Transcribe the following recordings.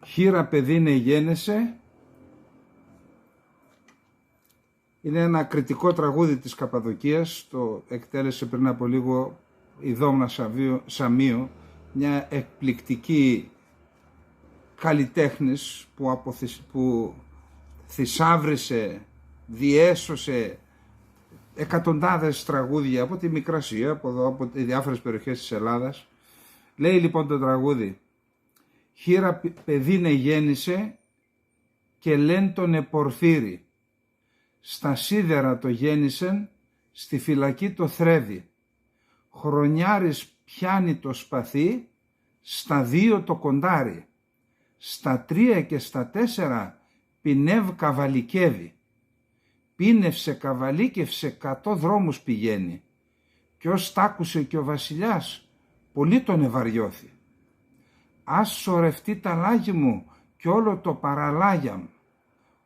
Χήρα παιδίνε γέννησε. Είναι ένα κριτικό τραγούδι της Καπαδοκίας, το εκτέλεσε πριν από λίγο η Δόμνα Σαμίου, μια εκπληκτική καλλιτέχνης που θησάβρισε, διέσωσε εκατοντάδες τραγούδια από τη Μικρασία, από εδώ, από τις διάφορες περιοχές της Ελλάδας. Λέει λοιπόν το τραγούδι: «Χήρα παιδίνε γέννησε και λεν τον επορφύρι. Στα σίδερα το γέννησεν, στη φυλακή το θρέβει. Χρονιάρης πιάνει το σπαθί, στα 2 το κοντάρι. Στα 3 και στα 4 πινεύ καβαλικεύει. Πίνευσε καβαλίκευσε 100 δρόμους πηγαίνει. Κι ως τ' άκουσε και ο βασιλιάς, πολύ τον ευαριώθη. Ας σωρευτεί τα λάγι μου κι όλο το παραλάγια μου.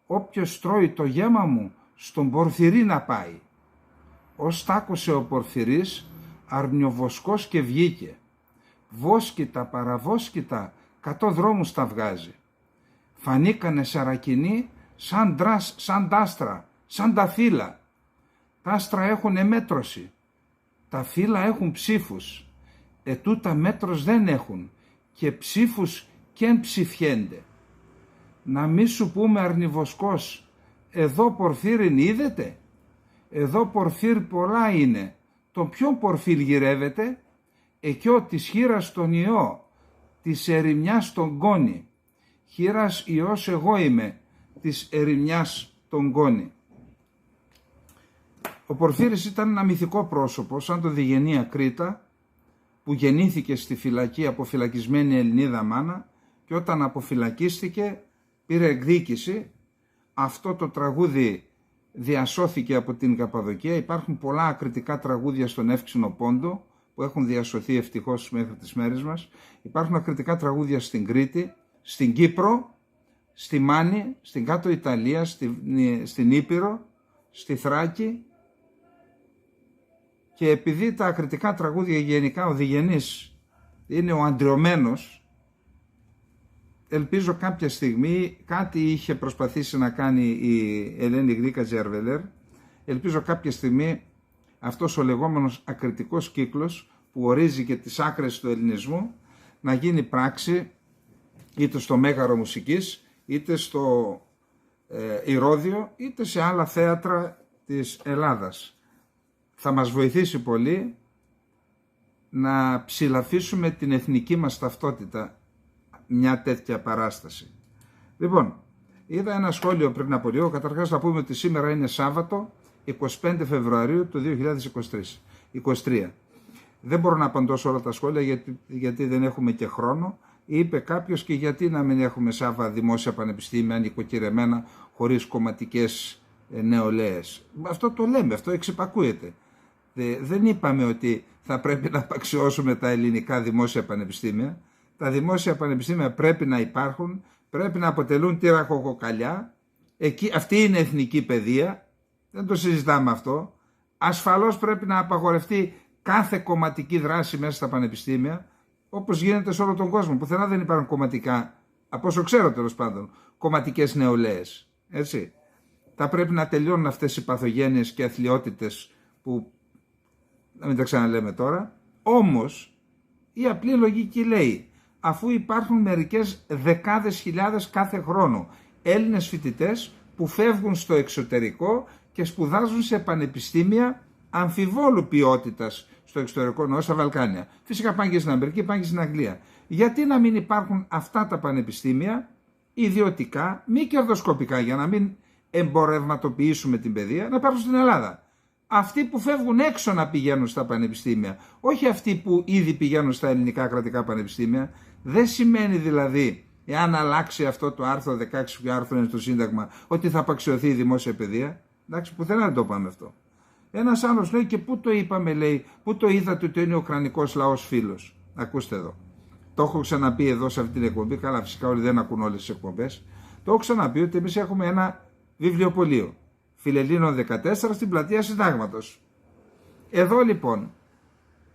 Όποιος τρώει το γέμα μου, στον Πορφυρί να πάει. Ως τ' άκουσε ο Πορφυρής, αρνιοβοσκός και βγήκε. Βόσκητα παραβόσκητα 100 δρόμους τα βγάζει. Φανήκανε σαρακινοί σαν τάστρα, σαν τα φύλλα. Τα άστρα έχουν εμέτρωση, τα φύλλα έχουν ψήφους. Ετούτα μέτρος δεν έχουν και ψήφους κεν ψηφιένται. Να μη σου πούμε αρνιβοσκός, εδώ Πορφύριν είδετε. Εδώ Πορφύρ πολλά είναι. Τον ποιον Πορφύρ γυρεύεται? Εκειό της χήρας τον ιό, της ερημιάς τον κόνη. Χήρας ιός εγώ είμαι, της ερημιάς τον κόνη». Ο Πορφύρης ήταν ένα μυθικό πρόσωπο, σαν το Διγενή Ακρίτα, που γεννήθηκε στη φυλακή από φυλακισμένη Ελληνίδα μάνα και όταν αποφυλακίστηκε πήρε εκδίκηση. Αυτό το τραγούδι διασώθηκε από την Καπαδοκία. Υπάρχουν πολλά ακριτικά τραγούδια στον Εύξηνο Πόντο που έχουν διασωθεί ευτυχώς μέχρι τις μέρες μας. Υπάρχουν ακριτικά τραγούδια στην Κρήτη, στην Κύπρο, στη Μάνη, στην Κάτω Ιταλία, στην Ήπειρο, στη Θράκη. Και επειδή τα ακριτικά τραγούδια γενικά ο Διγενής είναι ο αντριωμένος, ελπίζω κάποια στιγμή, κάτι είχε προσπαθήσει να κάνει η Ελένη Γρίκα Τζέρβελερ, ελπίζω κάποια στιγμή αυτός ο λεγόμενος ακριτικός κύκλος που ορίζει και τις άκρες του ελληνισμού να γίνει πράξη είτε στο Μέγαρο Μουσικής, είτε στο Ηρώδειο, είτε σε άλλα θέατρα της Ελλάδας. Θα μας βοηθήσει πολύ να ψηλαφίσουμε την εθνική μας ταυτότητα μια τέτοια παράσταση. Λοιπόν, είδα ένα σχόλιο πριν από λίγο. Καταρχάς να πούμε ότι σήμερα είναι Σάββατο 25 Φεβρουαρίου του 2023. Δεν μπορώ να απαντώ σε όλα τα σχόλια γιατί δεν έχουμε και χρόνο. Είπε κάποιος, και γιατί να μην έχουμε Σάββα δημόσια πανεπιστήμια νοικοκυρεμένα χωρίς κομματικές νεολαίες. Αυτό το λέμε, αυτό εξυπακούεται. Δεν είπαμε ότι θα πρέπει να απαξιώσουμε τα ελληνικά δημόσια πανεπιστήμια. Τα δημόσια πανεπιστήμια πρέπει να υπάρχουν, πρέπει να αποτελούν τη ραχοκοκαλιά. Αυτή είναι εθνική παιδεία, δεν το συζητάμε αυτό. Ασφαλώς πρέπει να απαγορευτεί κάθε κομματική δράση μέσα στα πανεπιστήμια, όπως γίνεται σε όλο τον κόσμο. Πουθενά δεν υπάρχουν κομματικά, από όσο ξέρω τέλος πάντων, κομματικές νεολαίες. Έτσι. Θα πρέπει να τελειώνουν αυτές οι παθογένειες και αθλιότητες που να μην τα ξαναλέμε τώρα. Όμως η απλή λογική λέει, αφού υπάρχουν μερικές δεκάδες χιλιάδες κάθε χρόνο Έλληνες φοιτητές που φεύγουν στο εξωτερικό και σπουδάζουν σε πανεπιστήμια αμφιβόλου ποιότητας στο εξωτερικό, ενώ στα Βαλκάνια. Φυσικά πάνε και στην Αμερική, πάνε και στην Αγγλία. Γιατί να μην υπάρχουν αυτά τα πανεπιστήμια ιδιωτικά, μη κερδοσκοπικά, για να μην εμπορευματοποιήσουμε την παιδεία, να υπάρχουν στην Ελλάδα? Αυτοί που φεύγουν έξω να πηγαίνουν στα πανεπιστήμια, όχι αυτοί που ήδη πηγαίνουν στα ελληνικά κρατικά πανεπιστήμια. Δεν σημαίνει δηλαδή, εάν αλλάξει αυτό το άρθρο 16 που άρθρο είναι στο Σύνταγμα, ότι θα απαξιωθεί η δημόσια παιδεία. Εντάξει, πουθενά δεν το είπαμε αυτό. Ένας άλλος λέει, και πού το είπαμε, λέει, πού το είδατε ότι είναι ο ουκρανικός λαός φίλος? Ακούστε εδώ. Το έχω ξαναπεί εδώ σε αυτή την εκπομπή. Καλά, φυσικά όλοι δεν ακούν όλες τις εκπομπές. Το έχω ξαναπεί ότι εμείς έχουμε ένα βιβλιοπωλείο. Φιλελλήνων 14 στην πλατεία Συντάγματος. Εδώ λοιπόν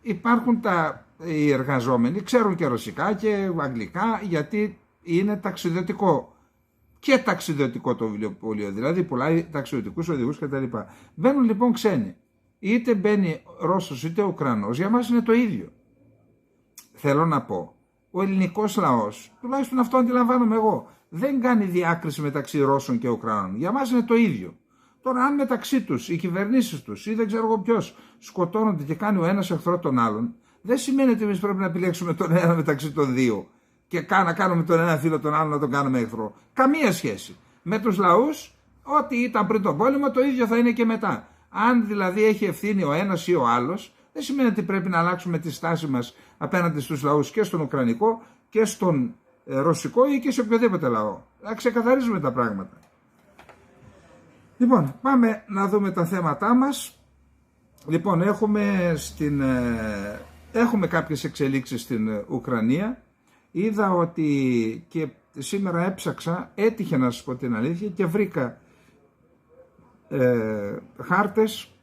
υπάρχουν τα οι εργαζόμενοι ξέρουν και ρωσικά και αγγλικά, γιατί είναι ταξιδιωτικό και ταξιδιωτικό το βιβλιοπωλείο, δηλαδή πουλάει ταξιδιωτικούς οδηγούς κτλ. Μπαίνουν λοιπόν ξένοι, είτε μπαίνει Ρώσος είτε Ουκρανός, για μας είναι το ίδιο. Θέλω να πω, ο ελληνικός λαός, τουλάχιστον αυτό αντιλαμβάνομαι εγώ, δεν κάνει διάκριση μεταξύ Ρώσων και Ουκρανών. Για μας είναι το ίδιο. Τώρα, αν μεταξύ τους οι κυβερνήσεις τους ή δεν ξέρω εγώ ποιος σκοτώνονται και κάνει ο ένας εχθρό τον άλλον, δεν σημαίνει ότι εμείς πρέπει να επιλέξουμε τον ένα μεταξύ των δύο και να κάνουμε τον ένα φίλο τον άλλον να τον κάνουμε εχθρό. Καμία σχέση. Με τους λαούς, ό,τι ήταν πριν τον πόλεμο, το ίδιο θα είναι και μετά. Αν δηλαδή έχει ευθύνη ο ένας ή ο άλλος, δεν σημαίνει ότι πρέπει να αλλάξουμε τη στάση μας απέναντι στους λαούς και στον Ουκρανικό και στον Ρωσικό ή και σε οποιοδήποτε λαό. Να ξεκαθαρίζουμε τα πράγματα. Λοιπόν, πάμε να δούμε τα θέματά μας. Λοιπόν, έχουμε κάποιες εξελίξεις στην Ουκρανία. Είδα ότι και σήμερα έψαξα, έτυχε να σας πω την αλήθεια, και βρήκα χάρτες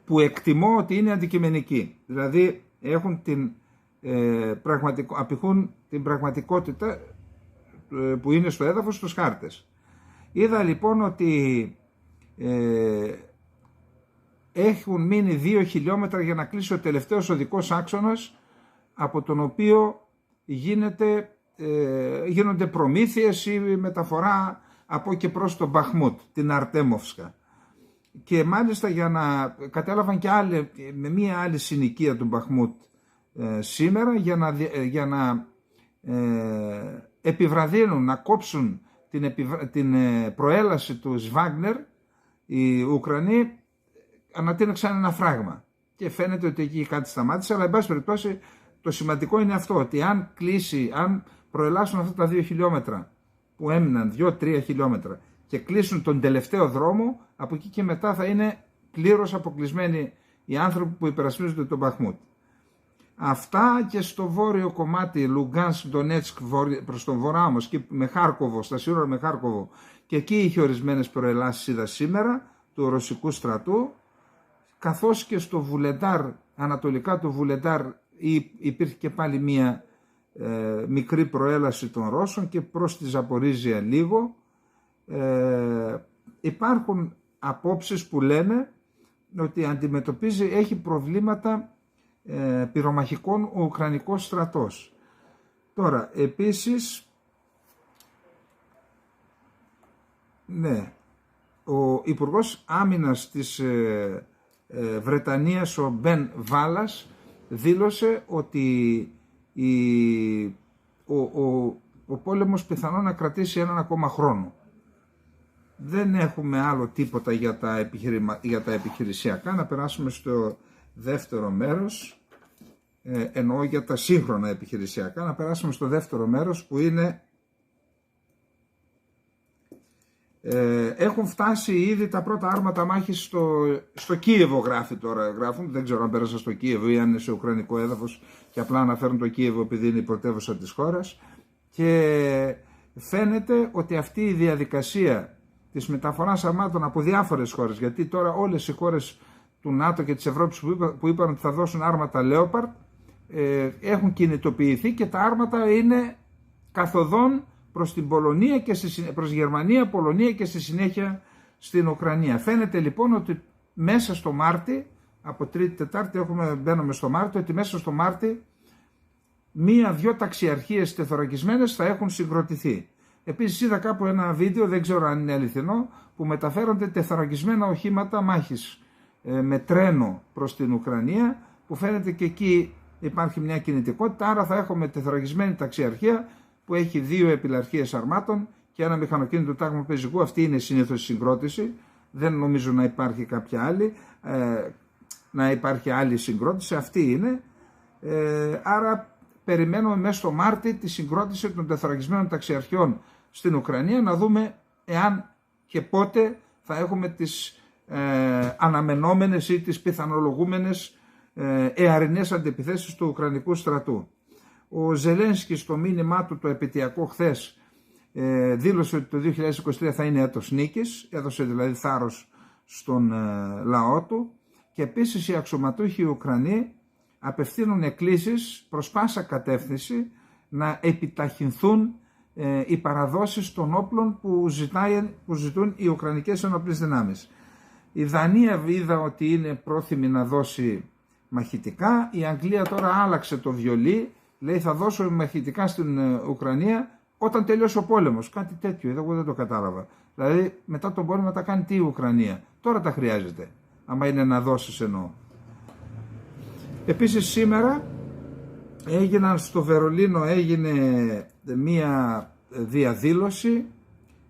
που εκτιμώ ότι είναι αντικειμενικοί. Δηλαδή έχουν απηχούν την πραγματικότητα που είναι στο έδαφος στους χάρτες. Είδα λοιπόν ότι έχουν μείνει 2 χιλιόμετρα για να κλείσει ο τελευταίος οδικός άξονας, από τον οποίο γίνονται προμήθειες ή μεταφορά από και προς τον Μπαχμούτ, την Αρτέμοφσκα. Και μάλιστα κατέλαβαν και με μία άλλη συνοικία του Μπαχμούτ σήμερα για να επιβραδύνουν, να κόψουν την προέλαση του Σβάγνερ. Οι Ουκρανοί ανατείναξαν ένα φράγμα και φαίνεται ότι εκεί κάτι σταμάτησε, αλλά εν πάση περιπτώσει το σημαντικό είναι αυτό, ότι αν προελάσουν αυτά τα 2 χιλιόμετρα που έμειναν, 2-3 χιλιόμετρα, και κλείσουν τον τελευταίο δρόμο, από εκεί και μετά θα είναι πλήρως αποκλεισμένοι οι άνθρωποι που υπερασπίζονται τον Μπαχμούτ. Αυτά και στο βόρειο κομμάτι, Λουγκάνσκ, Ντονέτσκ, προς τον βορρά όμως, και με Χάρκοβο, στα σύνορα με Χάρκοβο, και εκεί είχε ορισμένες προελάσεις, είδα σήμερα, του ρωσικού στρατού, καθώς και στο Βουλεντάρ, ανατολικά του Βουλεντάρ, υπήρχε και πάλι μία μικρή προέλαση των Ρώσων, και προς τη Ζαπορίζια λίγο. Υπάρχουν απόψεις που λένε ότι έχει προβλήματα πυρομαχικών ο Ουκρανικός στρατός. Τώρα, επίσης, ο Υπουργός Άμυνας της Βρετανίας, ο Μπεν Βάλας, δήλωσε ότι ο πόλεμος πιθανόν να κρατήσει 1 ακόμα χρόνο. Δεν έχουμε άλλο τίποτα για τα επιχειρησιακά. Να περάσουμε στο δεύτερο μέρος, εννοώ για τα σύγχρονα επιχειρησιακά. Να περάσουμε στο δεύτερο μέρος, που είναι έχουν φτάσει ήδη τα πρώτα άρματα μάχης στο Κίεβο, γράφουν, δεν ξέρω αν πέρασα στο Κίεβο ή αν είναι σε ουκρανικό έδαφος και απλά αναφέρουν το Κίεβο επειδή είναι η πρωτεύουσα της χώρας, και φαίνεται ότι αυτή η διαδικασία της μεταφοράς αρμάτων από διάφορες χώρες, γιατί τώρα όλες οι χώρες του ΝΑΤΟ και της Ευρώπης που είπαν ότι θα δώσουν άρματα Leopard έχουν κινητοποιηθεί, και τα άρματα είναι καθοδόν προς την Πολωνία και προς Γερμανία, Πολωνία και στη συνέχεια στην Ουκρανία. Φαίνεται λοιπόν ότι μέσα στο Μάρτι, από Τρίτη-Τετάρτη μπαίνουμε στο Μάρτι, ότι μέσα στο Μάρτι 1-2 ταξιαρχίες τεθωρακισμένες θα έχουν συγκροτηθεί. Επίσης είδα κάπου ένα βίντεο, δεν ξέρω αν είναι αληθινό, που μεταφέρονται τεθωρακισμένα οχήματα μάχης με τρένο προς την Ουκρανία, που φαίνεται και εκεί υπάρχει μια κινητικότητα, άρα θα έχουμε τεθωρακισμένη ταξιαρχία που έχει 2 επιλαρχίες αρμάτων και ένα μηχανοκίνητο τάγμα πεζικού. Αυτή είναι συνήθως η συγκρότηση, δεν νομίζω να υπάρχει κάποια άλλη, να υπάρχει άλλη συγκρότηση, αυτή είναι. Άρα περιμένουμε μέσα στο Μάρτι τη συγκρότηση των τεθωρακισμένων ταξιαρχιών στην Ουκρανία, να δούμε εάν και πότε θα έχουμε τις αναμενόμενες ή τις πιθανολογούμενες εαρινές αντιπιθέσεις του Ουκρανικού στρατού. Ο Ζελένσκι στο μήνυμά του το επαιτειακό χθες δήλωσε ότι το 2023 θα είναι έτος νίκης, έδωσε δηλαδή θάρρος στον λαό του, και επίσης οι αξιωματούχοι Ουκρανοί απευθύνουν εκκλήσεις προς πάσα κατεύθυνση να επιταχυνθούν οι παραδόσεις των όπλων που ζητούν οι Ουκρανικές ενόπλες δυνάμεις. Η Δανία είδα ότι είναι πρόθυμη να δώσει μαχητικά, η Αγγλία τώρα άλλαξε το βιολί, λέει θα δώσω μαχητικά στην Ουκρανία όταν τελειώσει ο πόλεμος. Κάτι τέτοιο, εγώ δεν το κατάλαβα. Δηλαδή μετά τον πόλεμο τα κάνει τι η Ουκρανία, τώρα τα χρειάζεται, άμα είναι να δώσεις εννοώ. Επίσης σήμερα στο Βερολίνο έγινε μία διαδήλωση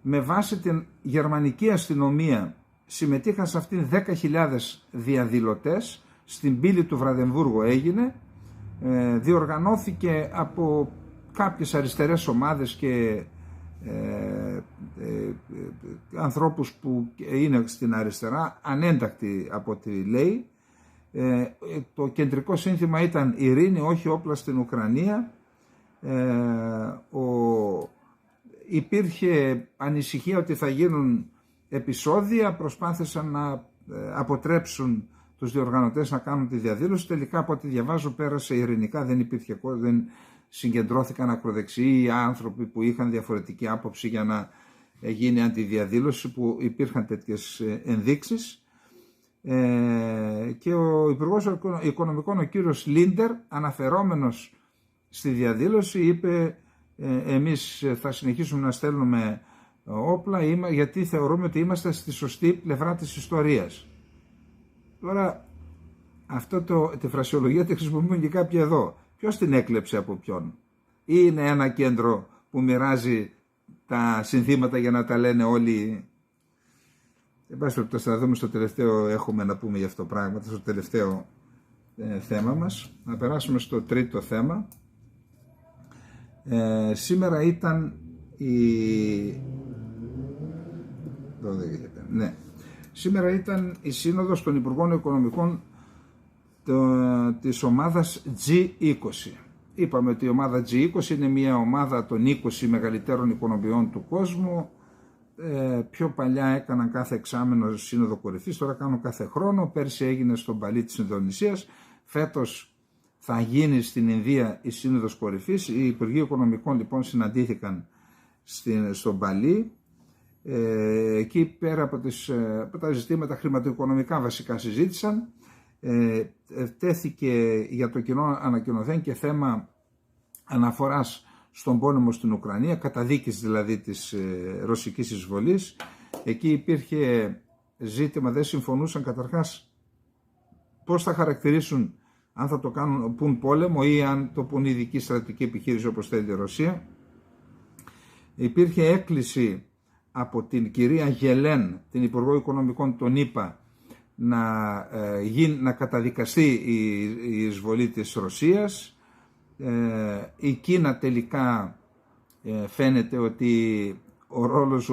με βάση την γερμανική αστυνομία. Συμμετείχαν σε αυτήν 10.000 διαδηλωτές, στην πύλη του Βραδεμβούργου έγινε, διοργανώθηκε από κάποιες αριστερές ομάδες και ανθρώπους που είναι στην αριστερά, ανέντακτοι από ό,τι λέει. Το κεντρικό σύνθημα ήταν ειρήνη, όχι όπλα στην Ουκρανία. Υπήρχε ανησυχία ότι θα γίνουν επεισόδια, προσπάθησαν να αποτρέψουν τους διοργανωτές να κάνουν τη διαδήλωση. Τελικά από ό,τι διαβάζω πέρασε ειρηνικά, δεν συγκεντρώθηκαν ακροδεξιοί άνθρωποι που είχαν διαφορετική άποψη για να γίνει αντιδιαδήλωση, που υπήρχαν τέτοιες ενδείξεις. Και ο Υπουργός Οικονομικών, ο κύριος Λίντερ, αναφερόμενος στη διαδήλωση, είπε εμείς θα συνεχίσουμε να στέλνουμε όπλα γιατί θεωρούμε ότι είμαστε στη σωστή πλευρά της ιστορίας. Τώρα τη φρασιολογία τη χρησιμοποιούν και κάποιοι εδώ. Ποιος την έκλεψε από ποιον? Ή είναι ένα κέντρο που μοιράζει τα συνθήματα για να τα λένε όλοι? Εν πάση περιπτώσει, θα δούμε στο τελευταίο, έχουμε να πούμε για αυτό το πράγμα, στο τελευταίο θέμα μας. Να περάσουμε στο τρίτο θέμα. Σήμερα ήταν Σήμερα ήταν η Σύνοδος των Υπουργών Οικονομικών της ομάδας G20. Είπαμε ότι η ομάδα G20 είναι μια ομάδα των 20 μεγαλύτερων οικονομιών του κόσμου. Πιο παλιά έκαναν κάθε εξάμηνο σύνοδο κορυφής, τώρα κάνουν κάθε χρόνο. Πέρσι έγινε στο Μπαλί της Ινδονησίας. Φέτος θα γίνει στην Ινδία η σύνοδος κορυφής. Οι Υπουργοί Οικονομικών λοιπόν συναντήθηκαν στο Μπαλί. Εκεί πέρα από τα ζητήματα χρηματοοικονομικά βασικά συζήτησαν. Τέθηκε για το κοινό ανακοινωθέν και θέμα αναφοράς στον πόλεμο στην Ουκρανία, καταδίκης δηλαδή της ρωσικής εισβολής. Εκεί υπήρχε ζήτημα, δεν συμφωνούσαν καταρχάς πώς θα χαρακτηρίσουν, αν θα το πουν πόλεμο ή αν το πουν ειδική στρατιωτική επιχείρηση όπως θέλει η Ρωσία. Υπήρχε έκκληση από την κυρία Γελέν, την Υπουργό Οικονομικών των ΗΠΑ, να καταδικαστεί η εισβολή της Ρωσίας. Η Κίνα τελικά φαίνεται ότι ο ρόλος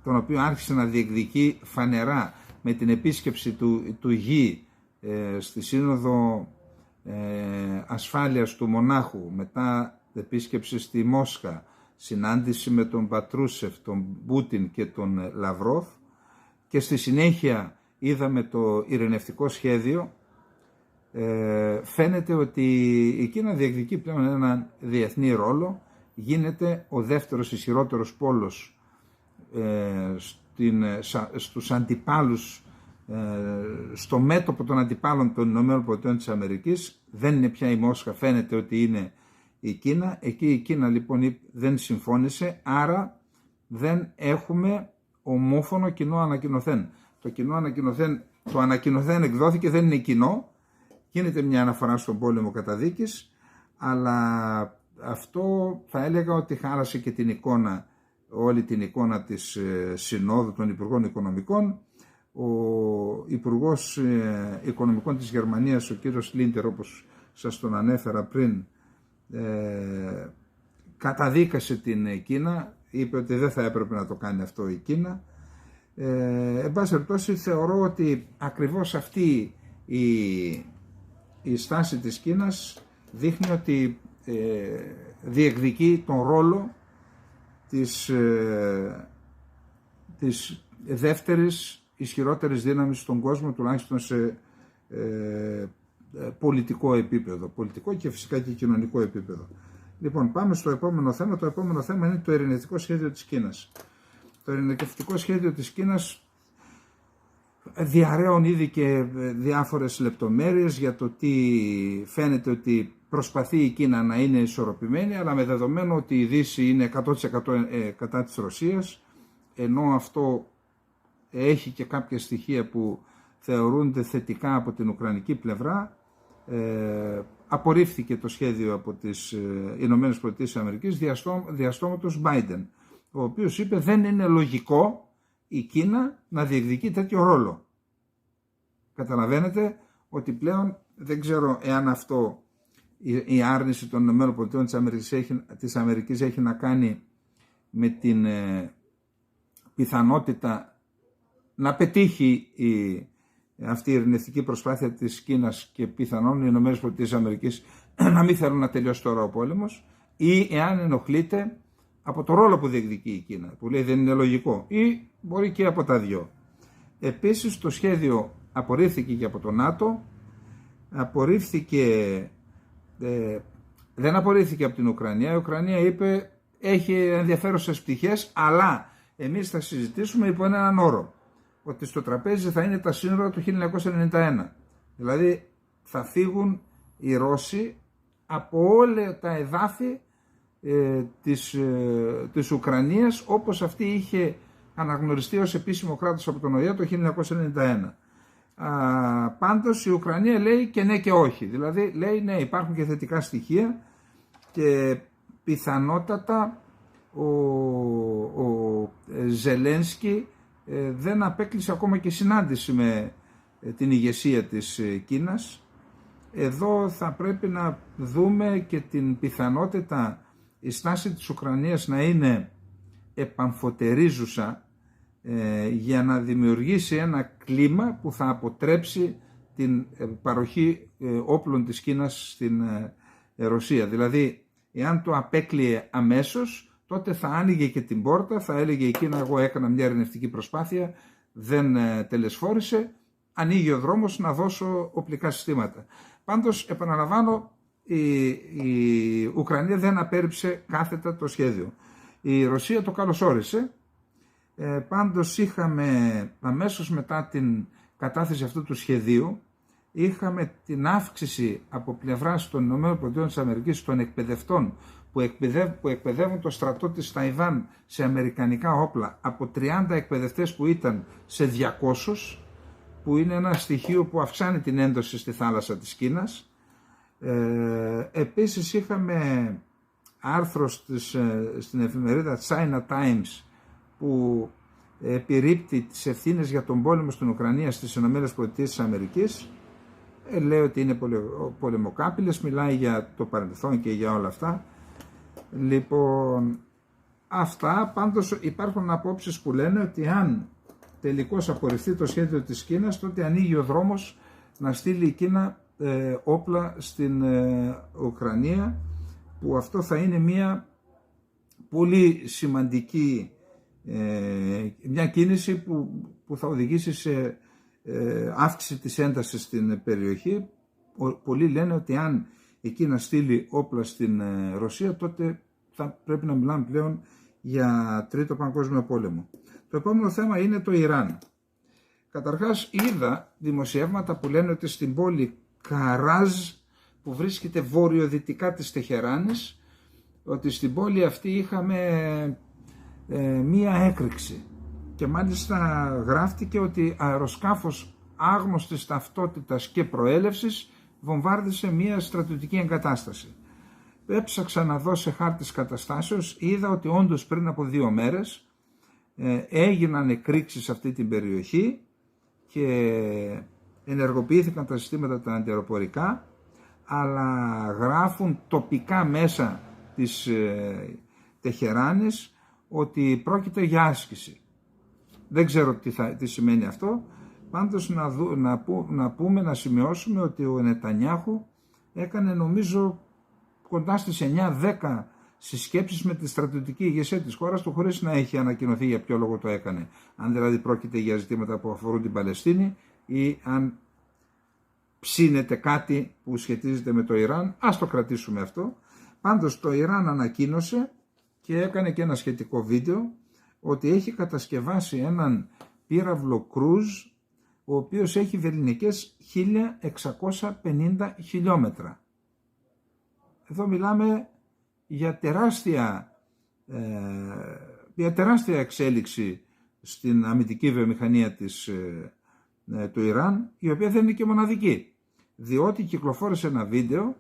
τον οποίο άρχισε να διεκδικεί φανερά με την επίσκεψη του Γη στη Σύνοδο Ασφάλειας του Μονάχου, μετά επίσκεψη στη Μόσχα, συνάντηση με τον Πατρούσεφ, τον Πούτιν και τον Λαυρόφ, και στη συνέχεια είδαμε το ειρηνευτικό σχέδιο. Φαίνεται ότι η Κίνα διεκδικεί πλέον έναν διεθνή ρόλο, γίνεται ο δεύτερος ισχυρότερος πόλος στους αντιπάλους, στο μέτωπο των αντιπάλων των ΗΠΑ. Δεν είναι πια η Μόσχα, φαίνεται ότι είναι η Κίνα. Εκεί η Κίνα λοιπόν δεν συμφώνησε, άρα δεν έχουμε ομόφωνο κοινό ανακοινωθέν. Το ανακοινωθέν εκδόθηκε, δεν είναι κοινό. Γίνεται μια αναφορά στον πόλεμο καταδίκης, αλλά αυτό θα έλεγα ότι χάλασε και την εικόνα, όλη την εικόνα της Συνόδου των Υπουργών Οικονομικών. Ο Υπουργός Οικονομικών της Γερμανίας, ο κύριος Λίντερ, όπως σας τον ανέφερα πριν, καταδίκασε την Κίνα, είπε ότι δεν θα έπρεπε να το κάνει αυτό η Κίνα. Εν πάση περιπτώσει, θεωρώ ότι ακριβώς αυτή η στάση της Κίνας δείχνει ότι διεκδικεί τον ρόλο της δεύτερης ισχυρότερης δύναμης στον κόσμο, τουλάχιστον σε πολιτικό επίπεδο, πολιτικό και φυσικά και κοινωνικό επίπεδο. Λοιπόν, πάμε στο επόμενο θέμα. Το επόμενο θέμα είναι το ειρηνευτικό σχέδιο της Κίνας. Το ειρηνευτικό σχέδιο της Κίνας διαρρέουν ήδη και διάφορες λεπτομέρειες για το τι φαίνεται ότι προσπαθεί η Κίνα να είναι ισορροπημένη, αλλά με δεδομένο ότι η Δύση είναι 100% κατά της Ρωσίας, ενώ αυτό έχει και κάποια στοιχεία που θεωρούνται θετικά από την ουκρανική πλευρά, απορρίφθηκε το σχέδιο από τις Ηνωμένες Πολιτείες της Αμερικής διαστόματος Biden, ο οποίος είπε δεν είναι λογικό η Κίνα να διεκδικεί τέτοιο ρόλο. Καταλαβαίνετε ότι πλέον δεν ξέρω εάν αυτό η άρνηση των ΗΠΑ της Αμερικής έχει να κάνει με την πιθανότητα να πετύχει αυτή η ειρηνευτική προσπάθεια της Κίνας και πιθανόν οι ΗΠΑ της Αμερικής να μην θέλουν να τελειώσει τώρα ο πόλεμος, ή εάν ενοχλείται από το ρόλο που διεκδικεί η Κίνα, που λέει δεν είναι λογικό, ή μπορεί και από τα δυο. Επίσης το σχέδιο απορρίφθηκε και από το ΝΑΤΟ, δεν απορρίφθηκε από την Ουκρανία. Η Ουκρανία είπε έχει ενδιαφέρουσες πτυχές, αλλά εμείς θα συζητήσουμε υπό έναν όρο, ότι στο τραπέζι θα είναι τα σύνορα του 1991. Δηλαδή θα φύγουν οι Ρώσοι από όλα τα εδάφη της Ουκρανίας όπως αυτή είχε αναγνωριστεί ως επίσημο κράτος από τον ΟΗΕ το 1991. Πάντως η Ουκρανία λέει και ναι και όχι. Δηλαδή λέει ναι, υπάρχουν και θετικά στοιχεία και πιθανότατα ο Ζελένσκι δεν απέκλεισε ακόμα και συνάντηση με την ηγεσία της Κίνας. Εδώ θα πρέπει να δούμε και την πιθανότητα η στάση της Ουκρανίας να είναι επαμφωτερίζουσα για να δημιουργήσει ένα κλίμα που θα αποτρέψει την παροχή όπλων της Κίνας στην Ρωσία. Δηλαδή, εάν το απέκλειε αμέσως, τότε θα άνοιγε και την πόρτα, θα έλεγε η Κίνα εγώ έκανα μια ειρηνευτική προσπάθεια, δεν τελεσφόρησε, ανοίγει ο δρόμος να δώσω οπλικά συστήματα. Πάντως, επαναλαμβάνω, η Ουκρανία δεν απέρριψε κάθετα το σχέδιο. Η Ρωσία το καλωσόρισε. Πάντως είχαμε αμέσως μετά την κατάθεση αυτού του σχεδίου, είχαμε την αύξηση από πλευράς των ΗΠΑ των εκπαιδευτών που εκπαιδεύουν το στρατό της Ταϊβάν σε αμερικανικά όπλα από 30 εκπαιδευτές που ήταν σε 200, που είναι ένα στοιχείο που αυξάνει την έντοση στη θάλασσα της Κίνας. Επίσης είχαμε άρθρο στην εφημερίδα China Times που επιρρύπτει τις ευθύνες για τον πόλεμο στην Ουκρανία στις ΗΠΑ. Λέει ότι είναι πολεμοκάπηλες, μιλάει για το παρελθόν και για όλα αυτά. Λοιπόν, αυτά. Πάντως υπάρχουν απόψεις που λένε ότι αν τελικώς απορριφθεί το σχέδιο της Κίνας, τότε ανοίγει ο δρόμος να στείλει η Κίνα όπλα στην Ουκρανία, που αυτό θα είναι μια πολύ σημαντική μια κίνηση που θα οδηγήσει σε αύξηση της έντασης στην περιοχή. Πολλοί λένε ότι αν η Κίνα στείλει όπλα στην Ρωσία, τότε θα πρέπει να μιλάμε πλέον για τρίτο παγκόσμιο πόλεμο. Το επόμενο θέμα είναι το Ιράν. Καταρχάς είδα δημοσιεύματα που λένε ότι στην πόλη Καράζ, που βρίσκεται βορειοδυτικά της Τεχεράνης, ότι στην πόλη αυτή είχαμε μία έκρηξη και μάλιστα γράφτηκε ότι αεροσκάφος άγνωστης ταυτότητας και προέλευσης βομβάρδισε μία στρατιωτική εγκατάσταση. Έψαξα να δω σε χάρτης καταστάσεως, είδα ότι όντως πριν από 2 μέρες έγιναν εκρήξεις σε αυτή την περιοχή και ενεργοποιήθηκαν τα συστήματα τα αντιαεροπορικά, αλλά γράφουν τοπικά μέσα της Τεχεράνης ότι πρόκειται για άσκηση. Δεν ξέρω τι σημαίνει αυτό. Πάντως να σημειώσουμε ότι ο Νετανιάχου έκανε νομίζω κοντά στις 9-10 συσκέψεις με τη στρατιωτική ηγεσία της χώρας του, χωρίς να έχει ανακοινωθεί για ποιο λόγο το έκανε. Αν δηλαδή πρόκειται για ζητήματα που αφορούν την Παλαιστίνη ή αν ψήνεται κάτι που σχετίζεται με το Ιράν. Ας το κρατήσουμε αυτό. Πάντως το Ιράν ανακοίνωσε και έκανε και ένα σχετικό βίντεο ότι έχει κατασκευάσει έναν πύραυλο κρούζ ο οποίος έχει βεληνικές 1650 χιλιόμετρα. Εδώ μιλάμε για τεράστια εξέλιξη στην αμυντική βιομηχανία του Ιράν, η οποία δεν είναι και μοναδική, διότι κυκλοφόρησε ένα βίντεο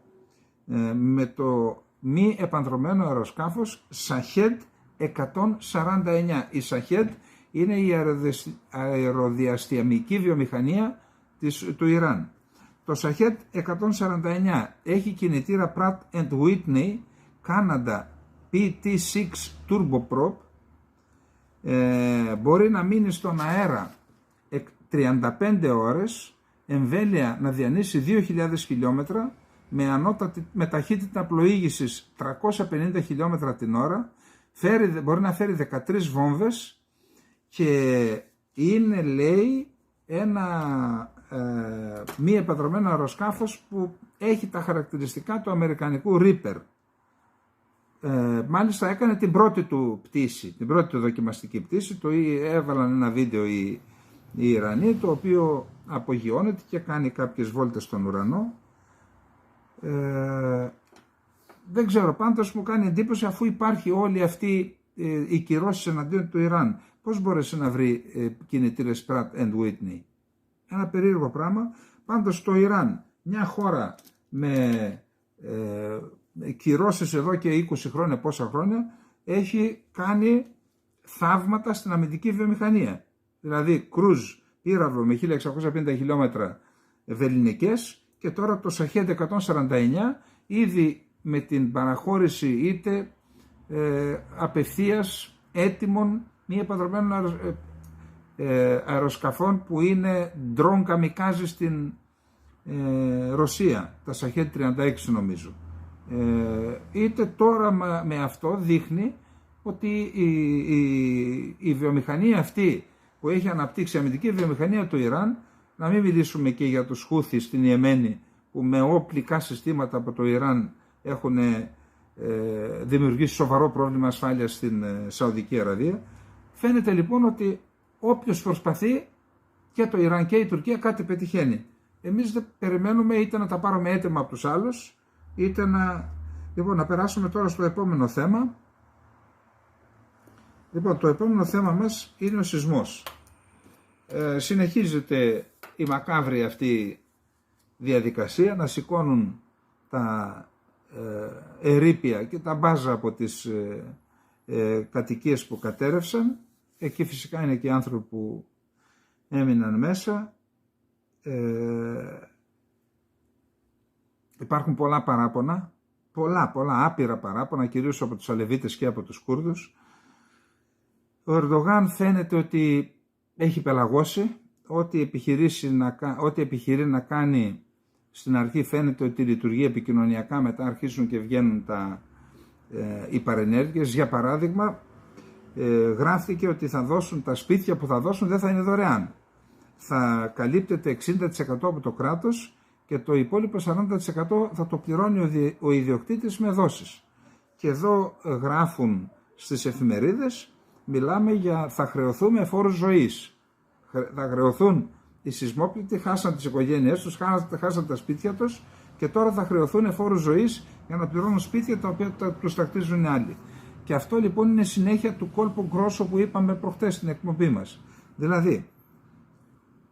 με το μη επανδρωμένο αεροσκάφος Σαχέντ 149. Η Σαχέντ είναι η αεροδιαστημική βιομηχανία του Ιράν. Το Σαχέντ 149 έχει κινητήρα Pratt & Whitney Canada PT6 Turboprop, μπορεί να μείνει στον αέρα 35 ώρες, εμβέλεια να διανύσει 2.000 χιλιόμετρα, με ταχύτητα πλοήγησης 350 χιλιόμετρα την ώρα, μπορεί να φέρει 13 βόμβες και είναι, λέει, ένα μη επανδρωμένο αεροσκάφος που έχει τα χαρακτηριστικά του αμερικανικού Reaper. Μάλιστα έκανε την πρώτη του πτήση, την πρώτη του δοκιμαστική πτήση, το έβαλαν ένα βίντεο οι Ιρανοί, το οποίο απογειώνεται και κάνει κάποιες βόλτες στον ουρανό. Δεν ξέρω, πάντως μου κάνει εντύπωση, αφού υπάρχει όλη αυτή η κυρώσεις εναντίον του Ιράν, πώς μπόρεσε να βρει κινητήρες Pratt & Whitney? Ένα περίεργο πράγμα. Πάντως το Ιράν, μια χώρα με κυρώσεις εδώ και 20 χρόνια, πόσα χρόνια, έχει κάνει θαύματα στην αμυντική βιομηχανία. Δηλαδή κρούζ πύραυλο με 1650 χιλιόμετρα βεληνικές, και τώρα το Σαχέντ 149 ήδη με την παραχώρηση είτε απευθείας έτοιμων μη επανδρωμένων αεροσκαφών που είναι ντρόν καμικάζι στην Ρωσία, τα Σαχέντ 36 νομίζω. Είτε τώρα με αυτό δείχνει ότι η βιομηχανία αυτή που έχει αναπτύξει η αμυντική βιομηχανία του Ιράν, να μην μιλήσουμε και για τους Χούθι στην Ιεμένη, που με όπλικα συστήματα από το Ιράν έχουν δημιουργήσει σοβαρό πρόβλημα ασφάλειας στην Σαουδική Αραβία. Φαίνεται λοιπόν ότι όποιος προσπαθεί, και το Ιράν και η Τουρκία, κάτι πετυχαίνει. Εμείς δεν περιμένουμε είτε να τα πάρουμε έτοιμα από τους άλλους, είτε να... Λοιπόν, να περάσουμε τώρα στο επόμενο θέμα. Λοιπόν, το επόμενο θέμα μας είναι ο σεισμός. Συνεχίζεται η μακάβρη αυτή διαδικασία να σηκώνουν τα ερείπια και τα μπάζα από τις κατοικίες που κατέρευσαν. Εκεί φυσικά είναι και οι άνθρωποι που έμειναν μέσα. Υπάρχουν πολλά παράπονα, πολλά άπειρα παράπονα, κυρίως από τους Αλεβίτες και από τους Κούρδους. Ο Ερντογάν φαίνεται ότι έχει πελαγώσει, ό,τι επιχειρεί να κάνει στην αρχή φαίνεται ότι λειτουργεί επικοινωνιακά, μετά αρχίζουν και βγαίνουν οι παρενέργειες. Για παράδειγμα, γράφτηκε ότι θα δώσουν, τα σπίτια που θα δώσουν δεν θα είναι δωρεάν. Θα καλύπτεται 60% από το κράτος και το υπόλοιπο 40% θα το πληρώνει ο ιδιοκτήτης με δόσεις. Και εδώ γράφουν στις εφημερίδες, μιλάμε για θα χρεωθούμε φόρους ζωής. Θα χρεωθούν οι σεισμόπληκτοι, χάσαν τις οικογένειές τους, χάσαν τα σπίτια τους και τώρα θα χρεωθούν φόρους ζωής για να πληρώνουν σπίτια τα οποία τους τα κτίζουν άλλοι. Και αυτό λοιπόν είναι συνέχεια του κόλπου γκρόσο που είπαμε προχτές στην εκπομπή μας. Δηλαδή,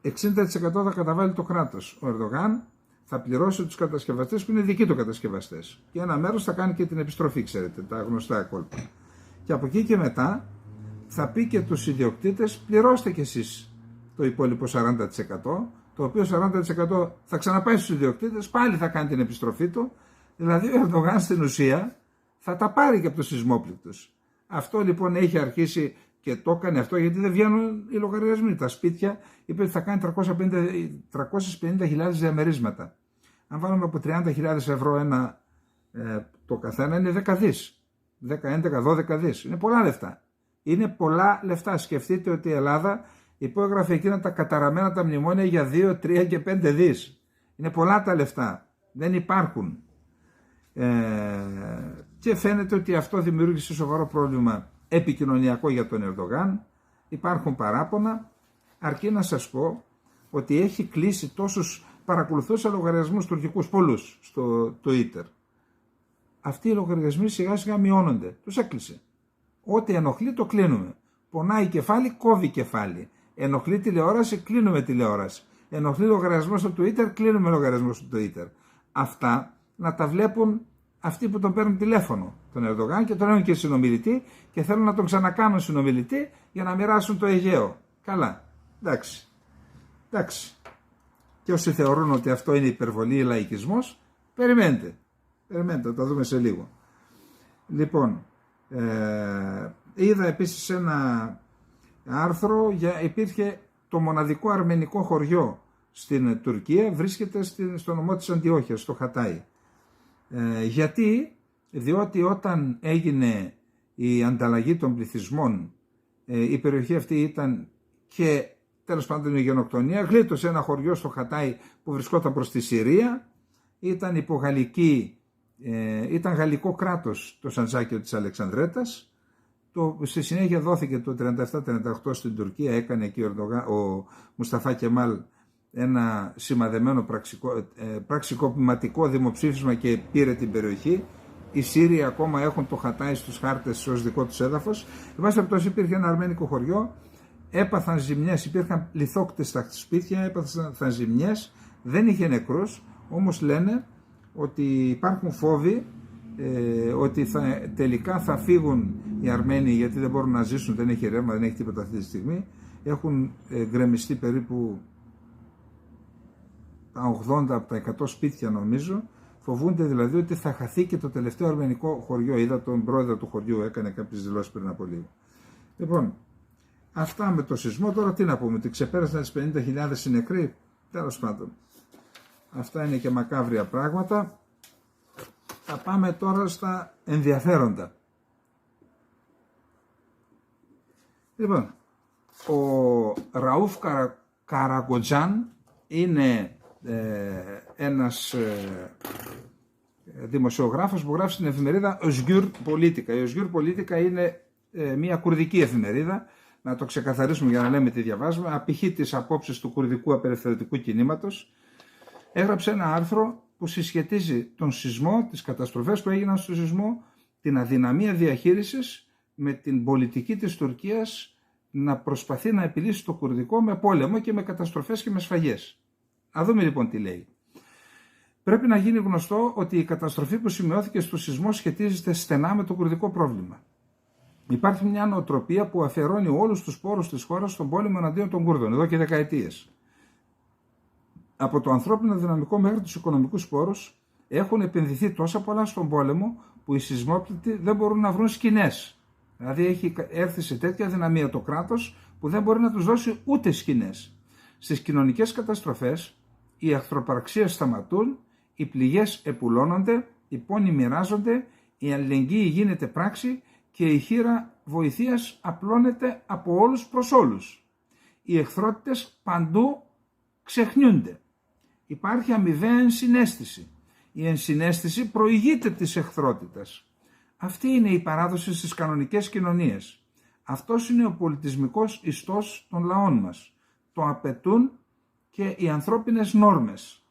60% θα καταβάλει το κράτος. Ο Ερντογάν θα πληρώσει τους κατασκευαστές που είναι δικοί του κατασκευαστές. Και ένα μέρος θα κάνει και την επιστροφή, ξέρετε, τα γνωστά κόλπα. Και από εκεί και μετά θα πει και τους ιδιοκτήτες, πληρώστε κι εσείς το υπόλοιπο 40%, το οποίο 40% θα ξαναπάει στους ιδιοκτήτες, πάλι θα κάνει την επιστροφή του. Δηλαδή ο Ερντογάν στην ουσία θα τα πάρει και από τους σεισμόπληκτους. Αυτό λοιπόν έχει αρχίσει και το έκανε αυτό γιατί δεν βγαίνουν οι λογαριασμοί. Τα σπίτια είπε ότι θα κάνει 350.000 διαμερίσματα. Αν βάλουμε από 30.000 ευρώ το καθένα είναι 10 δις. 10, 11, 12 δις. Είναι πολλά λεφτά. Είναι πολλά λεφτά. Σκεφτείτε ότι η Ελλάδα υπόγραφε εκείνα τα καταραμένα τα μνημόνια για 2, 3 και 5 δις. Είναι πολλά τα λεφτά, δεν υπάρχουν. Και φαίνεται ότι αυτό δημιούργησε σοβαρό πρόβλημα επικοινωνιακό για τον Ερντογάν. Υπάρχουν παράπονα, αρκεί να σας πω ότι έχει κλείσει τόσους, παρακολουθούσα λογαριασμούς τουρκικούς πολλούς στο Twitter. Αυτοί οι λογαριασμοί σιγά σιγά μειώνονται, τους έκλεισε. Ό,τι ενοχλεί το κλείνουμε. Πονάει κεφάλι, κόβει κεφάλι. Ενοχλεί τηλεόραση, κλείνουμε τηλεόραση. Ενοχλεί λογαριασμό στο Twitter, κλείνουμε λογαριασμό στο Twitter. Αυτά να τα βλέπουν αυτοί που τον παίρνουν τηλέφωνο, τον Ερντογάν, και τον έχουν και συνομιλητή και θέλουν να τον ξανακάνουν συνομιλητή για να μοιράσουν το Αιγαίο. Καλά, εντάξει. Και όσοι θεωρούν ότι αυτό είναι υπερβολή ή λαϊκισμός, περιμένετε, θα το δούμε σε λίγο. Λοιπόν, είδα επίσης ένα άρθρο, υπήρχε το μοναδικό αρμενικό χωριό στην Τουρκία, βρίσκεται στο νομό της Αντιόχειας, στο Χατάι. Διότι όταν έγινε η ανταλλαγή των πληθυσμών, η περιοχή αυτή ήταν και τέλος πάντων η γενοκτονία, γλίτωσε ένα χωριό στο Χατάι που βρισκόταν προς τη Συρία, ήταν γαλλικό κράτος το Σαντζάκιο της Αλεξανδρέτας. Στη συνέχεια δόθηκε το 37-38 στην Τουρκία, έκανε εκεί ο Μουσταφά Κεμάλ ένα σημαδεμένο πραξικοπηματικό δημοψήφισμα και πήρε την περιοχή. Οι Σύριοι ακόμα έχουν το Χατάι στους χάρτες ως δικό τους έδαφος. Εν πάση περιπτώσει, υπήρχε ένα αρμένικο χωριό, έπαθαν ζημιές, υπήρχαν λιθόκτες στα σπίτια, έπαθαν ζημιές, δεν είχε νεκρούς, όμως λένε ότι υπάρχουν φόβοι ότι τελικά θα φύγουν οι Αρμένοι, γιατί δεν μπορούν να ζήσουν, δεν έχει ρεύμα, δεν έχει τίποτα αυτή τη στιγμή. Έχουν γκρεμιστεί περίπου τα 80 από τα 100 σπίτια νομίζω. Φοβούνται δηλαδή ότι θα χαθεί και το τελευταίο αρμενικό χωριό. Είδα τον πρόεδρο του χωριού, έκανε κάποιες δηλώσεις πριν από λίγο. Λοιπόν, αυτά με το σεισμό. Τώρα τι να πούμε, ότι ξεπέρασαν τις 50.000 οι νεκροί. Τέλος πάντων, αυτά είναι και μακάβρια πράγματα. Θα πάμε τώρα στα ενδιαφέροντα. Λοιπόν, ο Ραούφ Καραγκοτζάν είναι ένας δημοσιογράφος που γράφει στην εφημερίδα Özgür Politika. Η Özgür Politika είναι μια κουρδική εφημερίδα, να το ξεκαθαρίσουμε για να λέμε τι διαβάζουμε, απηχεί τις απόψεις του κουρδικού απελευθερωτικού κινήματος. Έγραψε ένα άρθρο που συσχετίζει τον σεισμό, τις καταστροφές που έγιναν στο σεισμό, την αδυναμία διαχείρισης με την πολιτική της Τουρκίας να προσπαθεί να επιλύσει το κουρδικό με πόλεμο και με καταστροφές και με σφαγές. Να δούμε λοιπόν τι λέει. Πρέπει να γίνει γνωστό ότι η καταστροφή που σημειώθηκε στο σεισμό σχετίζεται στενά με το κουρδικό πρόβλημα. Υπάρχει μια νοοτροπία που αφιερώνει όλους τους πόρους της χώρας στον πόλεμο εναντίον των Κούρδων, εδώ και δεκαετίες. Από το ανθρώπινο δυναμικό μέχρι τους οικονομικούς πόρους έχουν επενδυθεί τόσα πολλά στον πόλεμο που οι σεισμόπληκτοι δεν μπορούν να βρουν σκηνές. Δηλαδή έχει έρθει σε τέτοια δυναμία το κράτος που δεν μπορεί να τους δώσει ούτε σκηνές. Στις κοινωνικές καταστροφές οι εχθροπραξίες σταματούν, οι πληγές επουλώνονται, οι πόνοι μοιράζονται, η αλληλεγγύη γίνεται πράξη και η χείρα βοηθείας απλώνεται από όλους προς όλους. Οι εχθρότητες παντού ξεχνιούνται. Υπάρχει αμοιβαία ενσυναίσθηση. Η ενσυναίσθηση προηγείται της εχθρότητας. Αυτή είναι η παράδοση στις κανονικές κοινωνίες. Αυτός είναι ο πολιτισμικός ιστός των λαών μας. Το απαιτούν και οι ανθρώπινες νόρμες.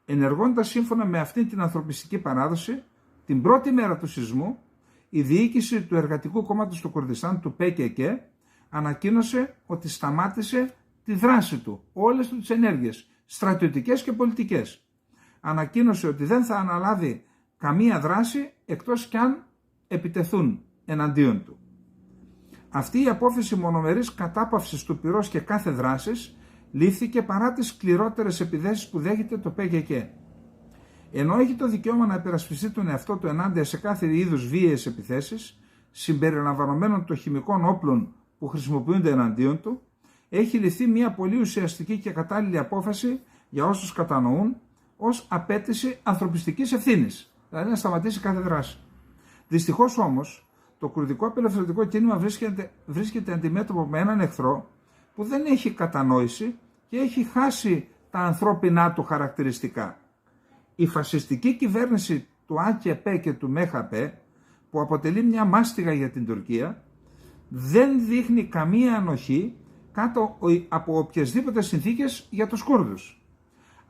Ενεργώντας σύμφωνα με αυτή την ανθρωπιστική παράδοση, την πρώτη μέρα του σεισμού, η διοίκηση του Εργατικού Κόμματος του Κουρδιστάν, του ΠΚΚ, ανακοίνωσε ότι σταμάτησε τη δράση του, όλες τις ενέργειες, στρατιωτικές και πολιτικές. Ανακοίνωσε ότι δεν θα αναλάβει καμία δράση εκτός κι αν επιτεθούν εναντίον του. Αυτή η απόφαση μονομερής κατάπαυσης του πυρός και κάθε δράσης λήφθηκε παρά τις σκληρότερες επιθέσεις που δέχεται το ΠΚΚ. Ενώ έχει το δικαίωμα να υπερασπιστεί τον εαυτό του ενάντια σε κάθε είδους βίαιες επιθέσεις, συμπεριλαμβανομένων των χημικών όπλων που χρησιμοποιούνται εναντίον του, έχει ληφθεί μια πολύ ουσιαστική και κατάλληλη απόφαση για όσους κατανοούν ως απέτηση ανθρωπιστικής ευθύνης, δηλαδή να σταματήσει κάθε δράση. Δυστυχώς όμως, το κουρδικό απελευθερωτικό κίνημα βρίσκεται αντιμέτωπο με έναν εχθρό που δεν έχει κατανόηση και έχει χάσει τα ανθρώπινά του χαρακτηριστικά. Η φασιστική κυβέρνηση του ΑΚΠ και του ΜΕΧΑΠ, που αποτελεί μια μάστιγα για την Τουρκία, δεν δείχνει καμία ανοχή κάτω από οποιασδήποτε συνθήκες για τους Κούρδους.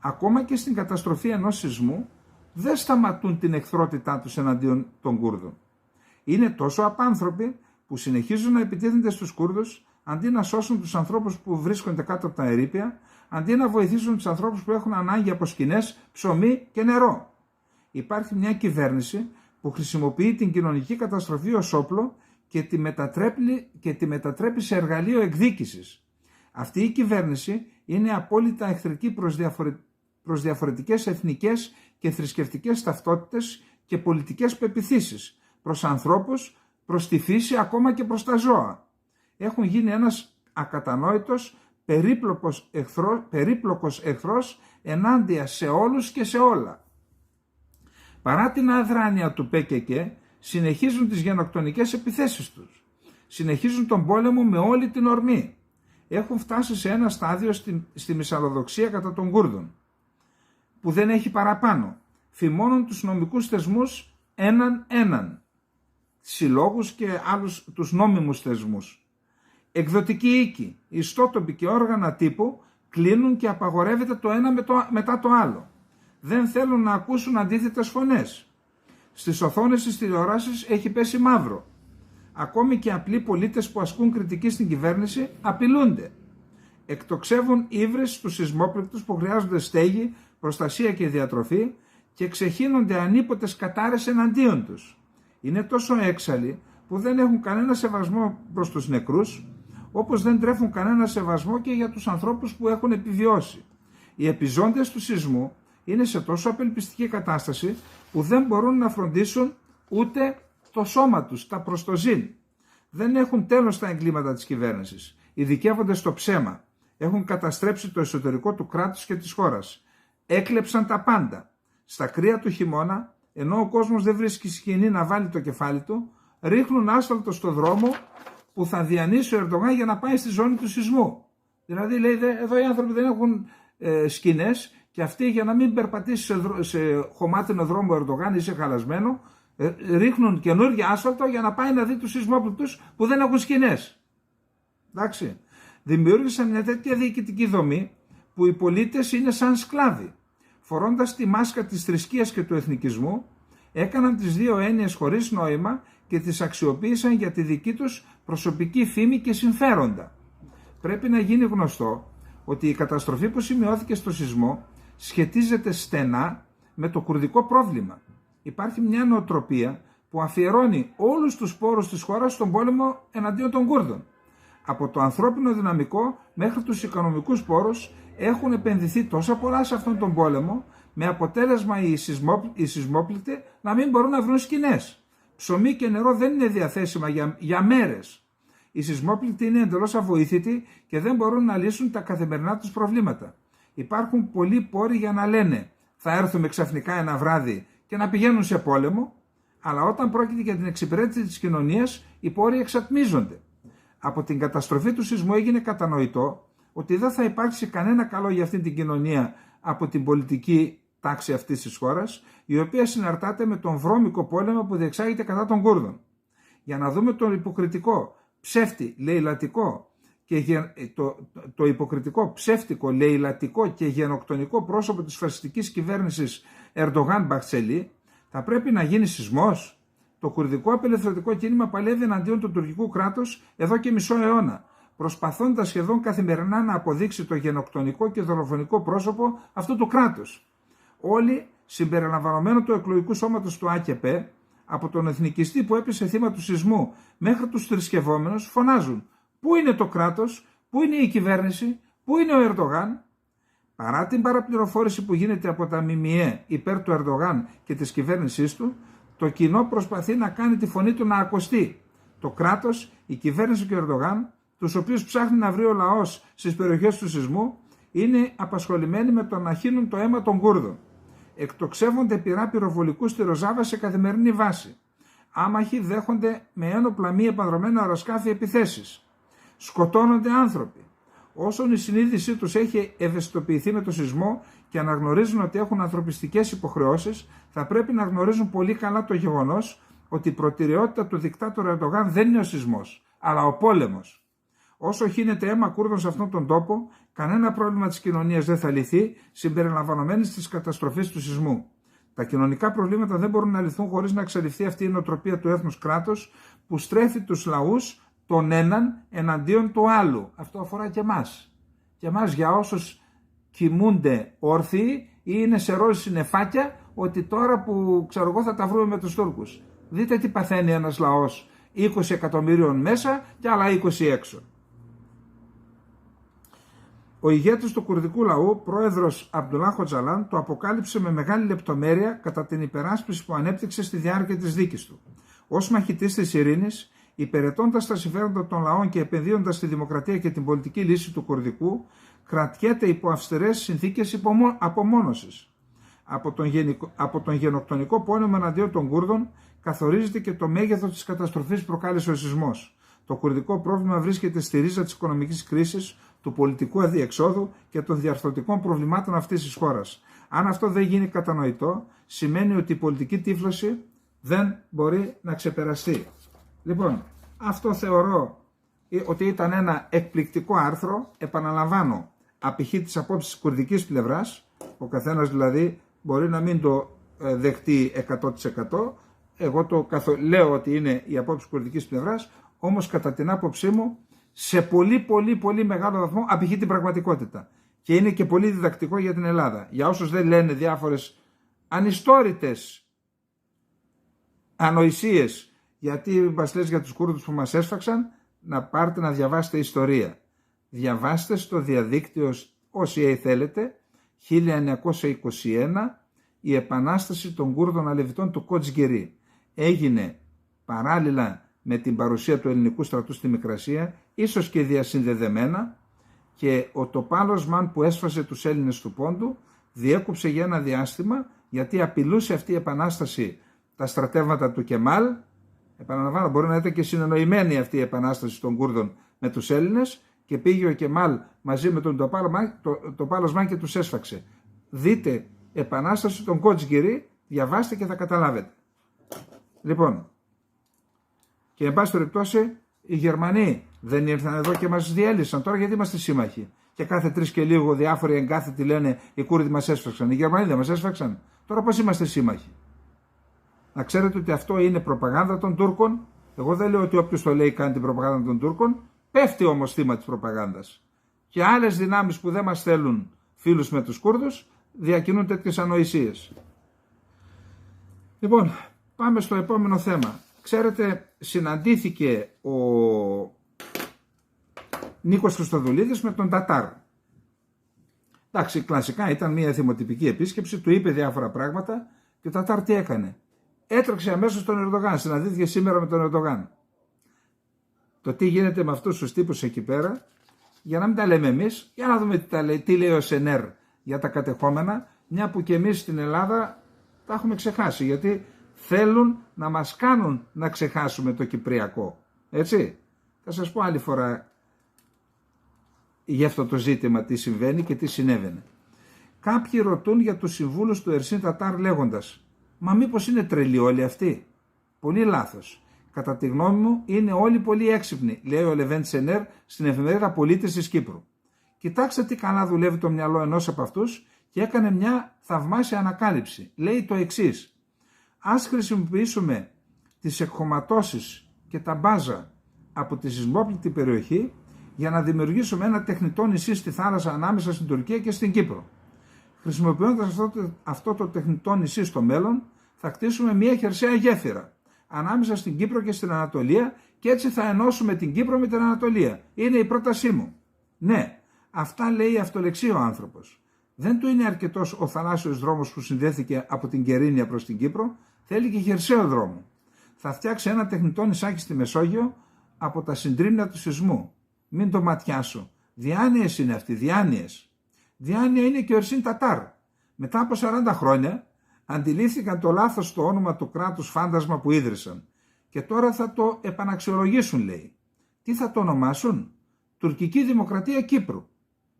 Ακόμα και στην καταστροφή ενός σεισμού δεν σταματούν την εχθρότητά τους εναντίον των Κούρδων. Είναι τόσο απάνθρωποι που συνεχίζουν να επιτίθενται στους Κούρδους αντί να σώσουν τους ανθρώπους που βρίσκονται κάτω από τα ερείπια, αντί να βοηθήσουν τους ανθρώπους που έχουν ανάγκη από σκηνές, ψωμί και νερό. Υπάρχει μια κυβέρνηση που χρησιμοποιεί την κοινωνική καταστροφή ως όπλο και τη μετατρέπει σε εργαλείο εκδίκησης. Αυτή η κυβέρνηση είναι απόλυτα εχθρική προς διαφορετικές εθνικές και θρησκευτικές ταυτότητες και πολιτικές πεποιθήσεις, προς ανθρώπους, προς τη φύση, ακόμα και προς τα ζώα. Έχουν γίνει ένας ακατανόητος, περίπλοκος εχθρός ενάντια σε όλους και σε όλα. Παρά την αδράνεια του ΠΚΚ, συνεχίζουν τις γενοκτονικές επιθέσεις τους. Συνεχίζουν τον πόλεμο με όλη την ορμή. Έχουν φτάσει σε ένα στάδιο στη μυσαλλοδοξία κατά των Κούρδων, που δεν έχει παραπάνω. Φημώνουν τους νομικούς θεσμούς έναν, συλλόγους και άλλους τους νόμιμους θεσμούς. Εκδοτικοί οίκοι, ιστότοποι και όργανα τύπου κλείνουν και απαγορεύεται το ένα μετά το άλλο. Δεν θέλουν να ακούσουν αντίθετες φωνές. Στις οθόνες της τηλεοράσης έχει πέσει μαύρο. Ακόμη και απλοί πολίτες που ασκούν κριτική στην κυβέρνηση απειλούνται. Εκτοξεύουν ύβρις στους σεισμόπληκτους που χρειάζονται στέγη, προστασία και διατροφή και ξεχύνονται ανίποτες κατάρες εναντίον τους. Είναι τόσο έξαλλοι που δεν έχουν κανένα σεβασμό προς τους νεκρούς, όπως δεν τρέφουν κανένα σεβασμό και για τους ανθρώπους που έχουν επιβιώσει. Οι επιζώντες του σεισμού είναι σε τόσο απελπιστική κατάσταση που δεν μπορούν να φροντίσουν ούτε το σώμα τους, τα προστοζήν. Δεν έχουν τέλος τα εγκλήματα της κυβέρνησης. Ειδικεύονται στο ψέμα. Έχουν καταστρέψει το εσωτερικό του κράτους και της χώρας. Έκλεψαν τα πάντα. Στα κρύα του χειμώνα, ενώ ο κόσμος δεν βρίσκει σκηνή να βάλει το κεφάλι του, ρίχνουν άσφαλτο στο δρόμο που θα διανύσει ο Ερντογάν για να πάει στη ζώνη του σεισμού. Δηλαδή λέει εδώ οι άνθρωποι δεν έχουν σκηνές και αυτοί για να μην περπατήσει σε χωμάτινο δρόμο ο Ερντογάν ή σε χαλασμένο, ρίχνουν καινούργια άσφαλτο για να πάει να δει τους σεισμόπληκτους που δεν έχουν σκηνές. Εντάξει. Δημιούργησαν μια τέτοια διοικητική δομή που οι πολίτες είναι σαν σκλάβοι. Φορώντας τη μάσκα της θρησκείας και του εθνικισμού, έκαναν τις δύο έννοιες χωρίς νόημα και τις αξιοποίησαν για τη δική τους προσωπική φήμη και συμφέροντα. Πρέπει να γίνει γνωστό ότι η καταστροφή που σημειώθηκε στο σεισμό σχετίζεται στενά με το κουρδικό πρόβλημα. Υπάρχει μια νοοτροπία που αφιερώνει όλους τους πόρους της χώρας στον πόλεμο εναντίον των Κούρδων. Από το ανθρώπινο δυναμικό μέχρι τους οικονομικούς πόρους έχουν επενδυθεί τόσα πολλά σε αυτόν τον πόλεμο, με αποτέλεσμα οι σεισμόπληκτοι να μην μπορούν να βρουν σκηνές. Ψωμί και νερό δεν είναι διαθέσιμα για μέρες. Οι σεισμόπληκτοι είναι εντελώς αβοήθητοι και δεν μπορούν να λύσουν τα καθημερινά τους προβλήματα. Υπάρχουν πολλοί πόροι για να λένε θα έρθουμε ξαφνικά ένα βράδυ και να πηγαίνουν σε πόλεμο, αλλά όταν πρόκειται για την εξυπηρέτηση της κοινωνίας, οι πόροι εξατμίζονται. Από την καταστροφή του σεισμού έγινε κατανοητό ότι δεν θα υπάρξει κανένα καλό για αυτήν την κοινωνία από την πολιτική τάξη αυτής της χώρας, η οποία συναρτάται με τον βρώμικο πόλεμο που διεξάγεται κατά των Κούρδων. Για να δούμε τον υποκριτικό, ψεύτη, λαιλατικό και το υποκριτικό, ψεύτικο, λαιλατικό και γενοκτονικό πρόσωπο της φασιστικής κυβέρνησης Ερντογάν Μπαχτσελή, θα πρέπει να γίνει σεισμός. Το κουρδικό απελευθερωτικό κίνημα παλεύει εναντίον του τουρκικού κράτους εδώ και μισό αιώνα, προσπαθώντας σχεδόν καθημερινά να αποδείξει το γενοκτονικό και δολοφονικό πρόσωπο αυτού του κράτους. Όλοι, συμπεριλαμβανομένου του εκλογικού σώματος του ΑΚΠ, από τον εθνικιστή που έπεσε θύμα του σεισμού μέχρι τους θρησκευόμενους, φωνάζουν «Πού είναι το κράτος, πού είναι η κυβέρνηση, πού είναι ο Ερντογάν?» Παρά την παραπληροφόρηση που γίνεται από τα ΜΜΕ υπέρ του Ερντογάν και της κυβέρνησής του, το κοινό προσπαθεί να κάνει τη φωνή του να ακουστεί. Το κράτος, η κυβέρνηση και ο Ερντογάν, τους οποίους ψάχνει να βρει ο λαός στις περιοχές του σεισμού, είναι απασχολημένοι με το να χύνουν το αίμα των Κούρδων. Εκτοξεύονται πυρά πυροβολικού στη Ροζάβα σε καθημερινή βάση. Άμαχοι δέχονται με ένοπλα μη επανδρομένα αεροσκάφη επιθέσεις. Σκοτώνονται άνθρωποι. Όσον η συνείδησή τους έχει ευαισθητοποιηθεί με το σεισμό και αναγνωρίζουν ότι έχουν ανθρωπιστικές υποχρεώσεις, θα πρέπει να γνωρίζουν πολύ καλά το γεγονός ότι η προτεραιότητα του δικτάτορα Ερντογάν δεν είναι ο σεισμός, αλλά ο πόλεμος. Όσο χύνεται αίμα Κούρδων σε αυτόν τον τόπο, κανένα πρόβλημα της κοινωνίας δεν θα λυθεί, συμπεριλαμβανομένης της καταστροφής του σεισμού. Τα κοινωνικά προβλήματα δεν μπορούν να λυθούν χωρίς να εξαλειφθεί αυτή η νοοτροπία του έθνους κράτους που στρέφει τους λαούς τον έναν εναντίον του άλλου. Αυτό αφορά και εμάς. Και εμάς, για όσους κοιμούνται όρθιοι ή είναι σε ροζ συννεφάκια, ότι τώρα που ξέρω εγώ θα τα βρούμε με τους Τούρκους. Δείτε τι παθαίνει ένας λαός 20 εκατομμύριων μέσα και άλλα 20 έξω. Ο ηγέτης του κουρδικού λαού, πρόεδρος Αμπτουλάχ Οτζαλάν, το αποκάλυψε με μεγάλη λεπτομέρεια κατά την υπεράσπιση που ανέπτυξε στη διάρκεια της δίκης του. Ως μαχητής της ειρήνης, υπηρετώντας τα συμφέροντα των λαών και επενδύοντας στη δημοκρατία και την πολιτική λύση του Κουρδικού, κρατιέται υπό αυστηρές συνθήκες απομόνωσης. Από τον γενοκτονικό πόλεμο εναντίον των Κούρδων καθορίζεται και το μέγεθος της καταστροφής που προκάλεσε ο σεισμός. Το κουρδικό πρόβλημα βρίσκεται στη ρίζα της οικονομικής κρίσης, του πολιτικού αδιεξόδου και των διαρθρωτικών προβλημάτων αυτής της χώρας. Αν αυτό δεν γίνει κατανοητό, σημαίνει ότι η πολιτική τύφλωση δεν μπορεί να ξεπεραστεί. Λοιπόν, αυτό θεωρώ ότι ήταν ένα εκπληκτικό άρθρο, επαναλαμβάνω, απηχεί τις απόψεις της κουρδικής πλευράς, ο καθένας δηλαδή μπορεί να μην το δεχτεί 100%, εγώ λέω ότι είναι η απόψη της κουρδικής πλευράς, όμως κατά την άποψή μου σε πολύ μεγάλο βαθμό απηχεί την πραγματικότητα και είναι και πολύ διδακτικό για την Ελλάδα. Για όσους δεν λένε διάφορες ανιστόρητες ανοησίες γιατί μας λες για τους Κούρδους που μας έσφαξαν, να πάρετε να διαβάσετε ιστορία. Διαβάστε στο διαδίκτυο όσοι θέλετε 1921 η επανάσταση των Κούρδων Αλεβιτών του Κοτζγκερί. Έγινε παράλληλα με την παρουσία του ελληνικού στρατού στη Μικρασία, ίσως και διασυνδεδεμένα, και ο Τοπάλος Μαν που έσφασε τους Έλληνες του Πόντου διέκοψε για ένα διάστημα γιατί απειλούσε αυτή η επανάσταση τα στρατεύματα του Κεμάλ. Επαναλαμβάνω, μπορεί να ήταν και συνεννοημένη αυτή η επανάσταση των Κούρδων με τους Έλληνες και πήγε ο Κεμάλ μαζί με τον Τοπάλος Μαν και τους έσφαξε. Δείτε επανάσταση των Κοτζγκερί, διαβάστε και θα καταλάβετε. Λοιπόν, και εν πάση περιπτώσει οι Γερμανοί δεν ήρθαν εδώ και μας διέλυσαν τώρα γιατί είμαστε σύμμαχοι. Και κάθε 3 και λίγο διάφοροι εγκάθετοι λένε οι Κούρδοι μας έσφαξαν. Οι Γερμανοί δεν μας έσφαξαν. Τώρα πώς είμαστε σύμμαχοι? Να ξέρετε ότι αυτό είναι προπαγάνδα των Τούρκων. Εγώ δεν λέω ότι όποιος το λέει κάνει την προπαγάνδα των Τούρκων. Πέφτει όμως θύμα της προπαγάνδας. Και άλλες δυνάμεις που δεν μας θέλουν φίλους με τους Κούρδους διακινούν τέτοιες ανοησίες. Λοιπόν, πάμε στο επόμενο θέμα. Ξέρετε, συναντήθηκε ο Νίκος Χριστοδουλίδης με τον Τατάρ. Εντάξει, κλασικά ήταν μια δημοτυπική επίσκεψη, του είπε διάφορα πράγματα και ο Τατάρ τι έκανε? Έτρεξε αμέσως στον Ερντογάν, συναντήθηκε σήμερα με τον Ερντογάν. Το τι γίνεται με αυτούς τους τύπους εκεί πέρα, για να μην τα λέμε εμείς, για να δούμε τι λέει ο ΣΕΝΕΡ για τα κατεχόμενα, μια που και εμείς στην Ελλάδα τα έχουμε ξεχάσει, γιατί θέλουν να μας κάνουν να ξεχάσουμε το Κυπριακό. Έτσι, θα σας πω άλλη φορά για αυτό το ζήτημα τι συμβαίνει και τι συνέβαινε. Κάποιοι ρωτούν για τους συμβούλους του Ερσίν Τατάρ λέγοντας, μα μήπως είναι τρελοί όλοι αυτοί? Πολύ λάθος. Κατά τη γνώμη μου είναι όλοι πολύ έξυπνοι, λέει ο Λεβέντ Σενέρ στην εφημερίδα Πολίτες της Κύπρου. Κοιτάξτε τι καλά δουλεύει το μυαλό ενός από αυτούς και έκανε μια θαυμάσια ανακάλυψη. Λέει το εξής: ας χρησιμοποιήσουμε τις εκχωματώσεις και τα μπάζα από τη σεισμόπληκτη περιοχή για να δημιουργήσουμε ένα τεχνητό νησί στη θάλασσα ανάμεσα στην Τουρκία και στην Κύπρο. Χρησιμοποιώντας αυτό το τεχνητό νησί στο μέλλον, θα κτίσουμε μια χερσαία γέφυρα ανάμεσα στην Κύπρο και στην Ανατολία και έτσι θα ενώσουμε την Κύπρο με την Ανατολία. Είναι η πρότασή μου. Ναι, αυτά λέει αυτολεξί ο άνθρωπος. Δεν του είναι αρκετός ο θαλάσσιος δρόμος που συνδέθηκε από την Κερίνια προς την Κύπρο, θέλει και χερσαίο δρόμο. Θα φτιάξει ένα τεχνητό νησάκι στη Μεσόγειο από τα συντρίμμια του σεισμού. Μην το ματιάσω. Διάνοιες είναι αυτοί, διάνοιες. Διάνοια είναι και ο Ερσίν Τατάρ. Μετά από 40 χρόνια αντιλήφθηκαν το λάθος στο όνομα του κράτους φάντασμα που ίδρυσαν. Και τώρα θα το επαναξιολογήσουν, λέει. Τι θα το ονομάσουν? τουρκική δημοκρατία Κύπρου.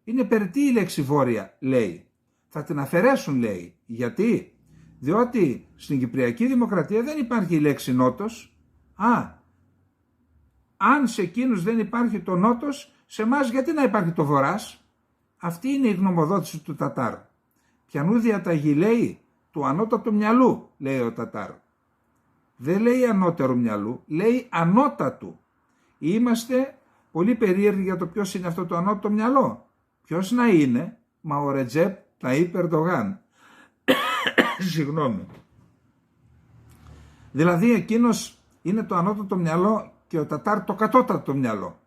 Είναι περιττή η λέξη βόρεια, λέει. Θα την αφαιρέσουν, λέει. Γιατί? Διότι στην Κυπριακή Δημοκρατία δεν υπάρχει η λέξη νότος. Αν σε εκείνους δεν υπάρχει το νότος, σε εμάς γιατί να υπάρχει το βορράς? Αυτή είναι η γνωμοδότηση του Τατάρ. Ποιανού διαταγή λέει? Του ανώτατου μυαλού, λέει ο Τατάρ. Δεν λέει ανώτερου μυαλού, λέει ανώτατου. Είμαστε πολύ περίεργοι για το ποιος είναι αυτό το ανώτατο μυαλό. Ποιος να είναι? Μα ο Ρετζέπ Ταΐπ Ερντογάν. Συγγνώμη. Δηλαδή εκείνος είναι το ανώτατο μυαλό και ο Τατάρ το κατώτατο μυαλό.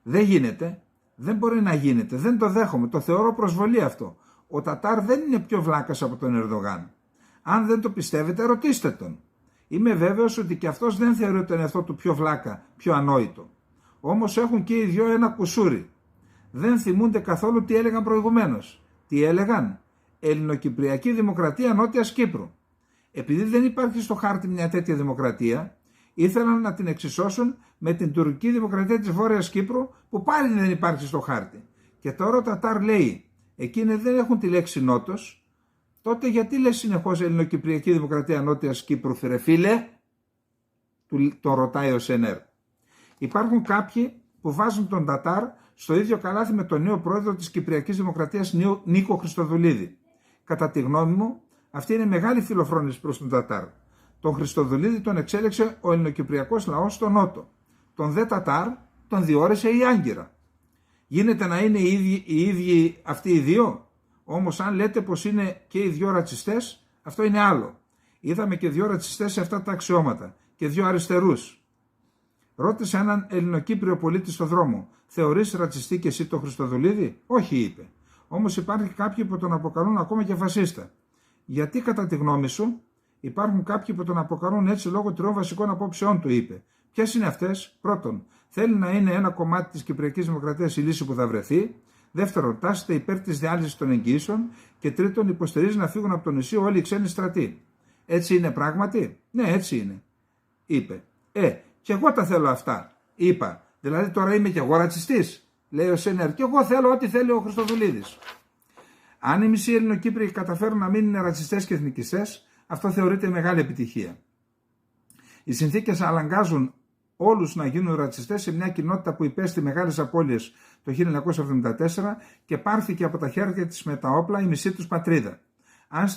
Δεν γίνεται. Δεν μπορεί να γίνεται. Δεν το δέχομαι. Το θεωρώ προσβολή αυτό. Ο Τατάρ δεν είναι πιο βλάκας από τον Ερντογάν. Αν δεν το πιστεύετε, ρωτήστε τον. Είμαι βέβαιος ότι και αυτός δεν θεωρεί τον εαυτό του πιο βλάκα, πιο ανόητο. Όμως έχουν και οι δυο ένα κουσούρι. Δεν θυμούνται καθόλου τι έλεγαν προηγουμένως. Τι έλεγαν? Ελληνοκυπριακή Δημοκρατία Νότιας Κύπρου. Επειδή δεν υπάρχει στο χάρτη μια τέτοια δημοκρατία, ήθελαν να την εξισώσουν με την τουρκική δημοκρατία της Βόρειας Κύπρου, που πάλι δεν υπάρχει στο χάρτη. Και τώρα ο Τατάρ λέει, εκείνοι δεν έχουν τη λέξη νότος, τότε γιατί λες συνεχώς Ελληνοκυπριακή Δημοκρατία Νότιας Κύπρου, φίλε? Τον ρωτάει ο Σενέρ. Υπάρχουν κάποιοι που βάζουν τον Τατάρ στο ίδιο καλάθι με τον νέο πρόεδρο της Κυπριακής Δημοκρατίας Νίκο Χριστοδουλίδη. Κατά τη γνώμη μου, αυτή είναι μεγάλη φιλοφρόνηση προς τον Τατάρ. Τον Χριστοδουλίδη τον εξέλεξε ο ελληνοκυπριακός λαός στο νότο. Τον δε Τατάρ τον διόρεσε η Άγκυρα. Γίνεται να είναι οι ίδιοι αυτοί οι δύο? Όμως αν λέτε πως είναι και οι δυο ρατσιστές, αυτό είναι άλλο. Είδαμε και δυο ρατσιστές σε αυτά τα αξιώματα και δυο αριστερούς. Ρώτησε έναν Ελληνοκύπριο πολίτη στο δρόμο, θεωρείς ρατσιστή και εσύ τον Χριστοδουλίδη? Όχι, είπε. Όμως υπάρχει κάποιοι που τον αποκαλούν ακόμα και φασίστα. Γιατί κατά τη γνώμη σου? Υπάρχουν κάποιοι που τον αποκαλούν έτσι λόγω τριών βασικών απόψεών του, είπε. Ποιες είναι αυτές? Πρώτον, θέλει να είναι ένα κομμάτι της Κυπριακής Δημοκρατίας η λύση που θα βρεθεί. Δεύτερον, τάσσεται υπέρ της διάλυσης των εγγύσεων. Και τρίτον, υποστηρίζει να φύγουν από το νησί όλοι οι ξένοι στρατοί. Έτσι είναι πράγματι? Ναι, έτσι είναι, είπε. Και εγώ τα θέλω αυτά, είπα. Δηλαδή τώρα είμαι και εγώ ρατσιστής, λέει ο Σένερ. Και εγώ θέλω ό,τι θέλει ο Χριστοδουλίδης. Αν οι μισοί Ελληνοκύπριοι καταφέρουν να μην είναι ρατσιστές και εθνικιστές, αυτό θεωρείται μεγάλη επιτυχία. Οι συνθήκες αναγκάζουν όλους να γίνουν ρατσιστές σε μια κοινότητα που υπέστη μεγάλες απώλειες το 1974 και πάρθηκε από τα χέρια της με τα όπλα η μισή τους πατρίδα. Αν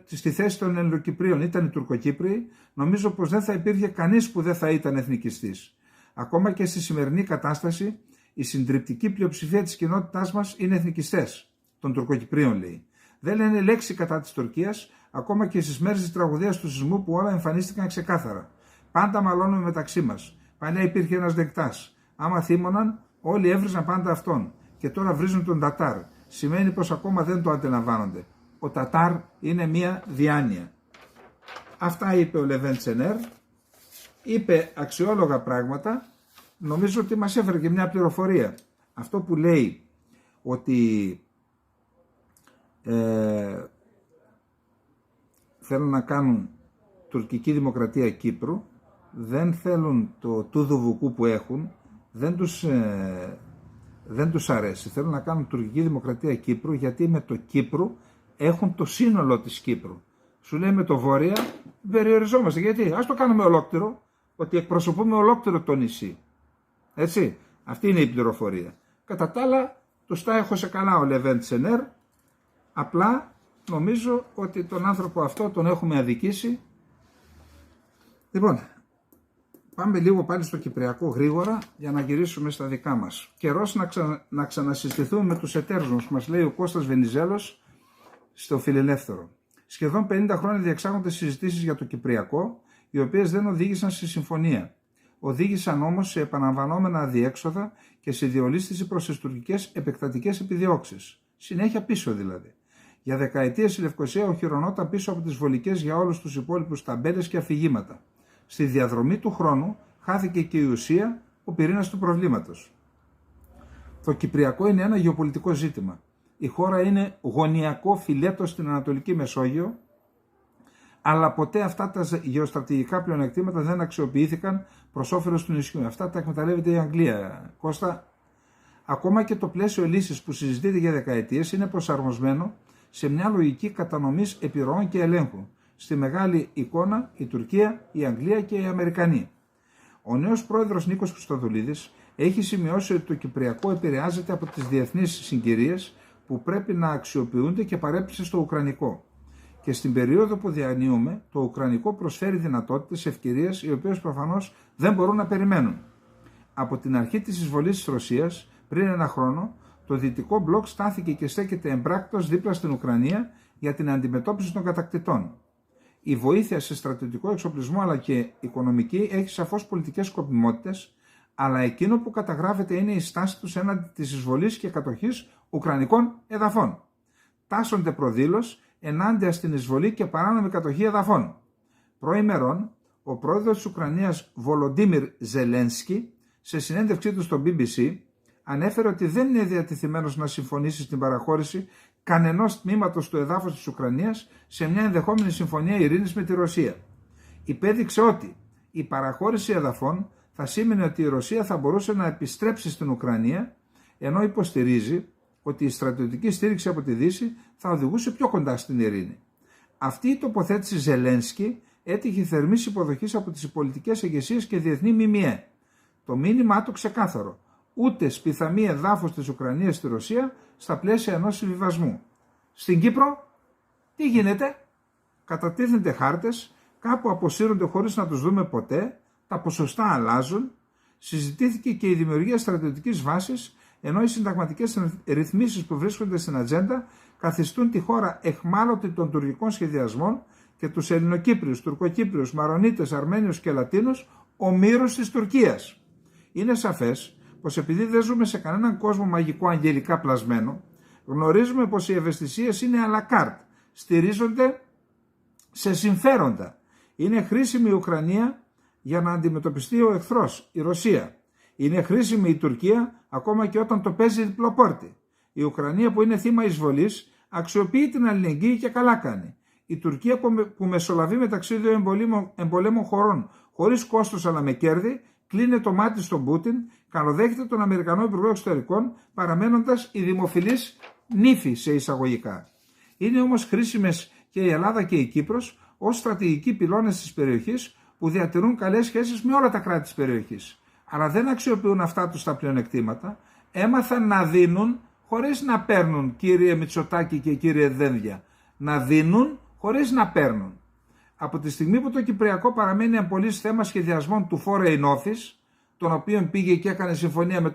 στη θέση των Ελληνοκυπρίων ήταν οι Τουρκοκύπριοι, νομίζω πως δεν θα υπήρχε κανείς που δεν θα ήταν εθνικιστής. Ακόμα και στη σημερινή κατάσταση, η συντριπτική πλειοψηφία της κοινότητάς μας είναι εθνικιστές, των Τουρκοκυπρίων λέει. Δεν λένε λέξη κατά της Τουρκίας, ακόμα και στις μέρες της τραγωδίας του σεισμού που όλα εμφανίστηκαν ξεκάθαρα. Πάντα μαλώνουμε μεταξύ μας. Παλιά υπήρχε ένας δεκτάς. Άμα θύμωναν, όλοι έβριζαν πάντα αυτόν. Και τώρα βρίζουν τον Τατάρ. Σημαίνει πως ακόμα δεν το αντιλαμβάνονται. Ο Τατάρ είναι μία διάνοια. Αυτά είπε ο Λεβέν Τσενέρ. Είπε αξιόλογα πράγματα. Νομίζω ότι μας έφερε και μια πληροφορία. Αυτό που λέει ότι θέλουν να κάνουν τουρκική δημοκρατία Κύπρου, δεν θέλουν το τούδου που έχουν, δεν τους αρέσει. Θέλουν να κάνουν τουρκική δημοκρατία Κύπρου γιατί με το Κύπρου έχουν το σύνολο της Κύπρου. Σου λέει με το βόρεια περιοριζόμαστε. Γιατί? Ας το κάνουμε ολόκληρο, ότι εκπροσωπούμε ολόκληρο το νησί. Έτσι, αυτή είναι η πληροφορία. Κατά τα άλλα, τους τα έχω σε καλά ο Λεβέν Τσενέρ. Απλά νομίζω ότι τον άνθρωπο αυτό τον έχουμε αδικήσει. Λοιπόν, πάμε λίγο πάλι στο Κυπριακό γρήγορα για να γυρίσουμε στα δικά μας. Καιρός να ξανασυστηθούμε με τους εταίρους μας, μας λέει ο Κώστας Βενιζέλος στο Φιλελεύθερο. Σχεδόν 50 χρόνια διεξάγονται συζητήσεις για το Κυπριακό, οι οποίες δεν οδήγησαν σε συμφωνία. Οδήγησαν όμως σε επαναλαμβανόμενα αδιέξοδα και σε διολίσθηση προς τις τουρκικές επεκτατικές επιδιώξεις. Συνέχεια πίσω δηλαδή. Για δεκαετίες η Λευκοσία οχυρωνόταν πίσω από τις βολικές για όλους τους υπόλοιπους ταμπέλες και αφηγήματα. Στη διαδρομή του χρόνου χάθηκε και η ουσία, ο πυρήνας του προβλήματος. Το Κυπριακό είναι ένα γεωπολιτικό ζήτημα. Η χώρα είναι γωνιακό φιλέτο στην Ανατολική Μεσόγειο, αλλά ποτέ αυτά τα γεωστρατηγικά πλεονεκτήματα δεν αξιοποιήθηκαν προς όφελος του νησιού. Αυτά τα εκμεταλλεύεται η Αγγλία, Κώστα. Ακόμα και το πλαίσιο λύσης που συζητείται για δεκαετίες είναι προσαρμοσμένο σε μια λογική κατανομής επιρροών και ελέγχου. Στη μεγάλη εικόνα η Τουρκία, η Αγγλία και οι Αμερικανοί. Ο νέος πρόεδρος Νίκος Χριστοδουλίδης έχει σημειώσει ότι το Κυπριακό επηρεάζεται από τις διεθνείς συγκυρίες που πρέπει να αξιοποιούνται και παρέπεισε στο Ουκρανικό. Και στην περίοδο που διανύουμε, το Ουκρανικό προσφέρει δυνατότητες, ευκαιρίες, οι οποίες προφανώς δεν μπορούν να περιμένουν. Από την αρχή της εισβολής της Ρωσίας, πριν ένα χρόνο, το δυτικό μπλοκ στάθηκε και στέκεται εμπράκτος δίπλα στην Ουκρανία για την αντιμετώπιση των κατακτητών. Η βοήθεια σε στρατιωτικό εξοπλισμό αλλά και οικονομική έχει σαφώς πολιτικές σκοπιμότητες, αλλά εκείνο που καταγράφεται είναι η στάση τους έναντι της εισβολής και κατοχής ουκρανικών εδαφών. Τάσσονται προδήλως ενάντια στην εισβολή και παράνομη κατοχή εδαφών. Προημερών, ο πρόεδρος της Ουκρανίας Βολοντίμιρ Ζελένσκι, σε συνέντευξή του στο BBC, ανέφερε ότι δεν είναι διατεθειμένος να συμφωνήσει στην παραχώρηση κανενός τμήματος του εδάφους της Ουκρανίας σε μια ενδεχόμενη συμφωνία ειρήνης με τη Ρωσία. Υπέδειξε ότι η παραχώρηση εδαφών θα σήμαινε ότι η Ρωσία θα μπορούσε να επιστρέψει στην Ουκρανία, ενώ υποστηρίζει ότι η στρατιωτική στήριξη από τη Δύση θα οδηγούσε πιο κοντά στην ειρήνη. Αυτή η τοποθέτηση Ζελένσκι έτυχε θερμής υποδοχής από τις πολιτικές ηγεσίες και διεθνή ΜΜΕ. Το μήνυμά του ξεκάθαρο: ούτε σπιθαμή εδάφους της Ουκρανίας στη Ρωσία στα πλαίσια ενός συμβιβασμού. Στην Κύπρο, τι γίνεται? Κατατίθενται χάρτες, κάπου αποσύρονται χωρίς να τους δούμε ποτέ, τα ποσοστά αλλάζουν, συζητήθηκε και η δημιουργία στρατιωτικής βάσης, ενώ οι συνταγματικές ρυθμίσεις που βρίσκονται στην ατζέντα καθιστούν τη χώρα εχμάλωτη των τουρκικών σχεδιασμών και τους Ελληνοκύπριους, Τουρκοκύπριους, Μαρονίτες, Αρμένιους και Λατίνους ομήρους της Τουρκίας. Είναι σαφές πως επειδή δεν ζούμε σε κανέναν κόσμο μαγικό αγγελικά πλασμένο, γνωρίζουμε πως οι ευαισθησίες είναι à la carte, στηρίζονται σε συμφέροντα. Είναι χρήσιμη η Ουκρανία για να αντιμετωπιστεί ο εχθρός, η Ρωσία. Είναι χρήσιμη η Τουρκία ακόμα και όταν το παίζει διπλοπόρτη. Η Ουκρανία που είναι θύμα εισβολής αξιοποιεί την αλληλεγγύη και καλά κάνει. Η Τουρκία που μεσολαβεί μεταξύ δύο εμπολέμων χωρών χωρίς κόστος αλλά με κέρδη, κλείνει το μάτι στον Πούτιν, καλοδέχεται τον Αμερικανό Υπουργό Εξωτερικών, παραμένοντας η δημοφιλής νύφη σε εισαγωγικά. Είναι όμως χρήσιμες και η Ελλάδα και η Κύπρος ως στρατηγικοί πυλώνες της περιοχής που διατηρούν καλές σχέσεις με όλα τα κράτη της περιοχής. Αλλά δεν αξιοποιούν αυτά τους τα πλεονεκτήματα, έμαθαν να δίνουν χωρίς να παίρνουν, κύριε Μητσοτάκη και κύριε Δένδια. Να δίνουν χωρίς να παίρνουν. Από τη στιγμή που το Κυπριακό παραμένει εμπολής θέμα σχεδιασμών του Foreign Office, τον οποίον πήγε και έκανε συμφωνία με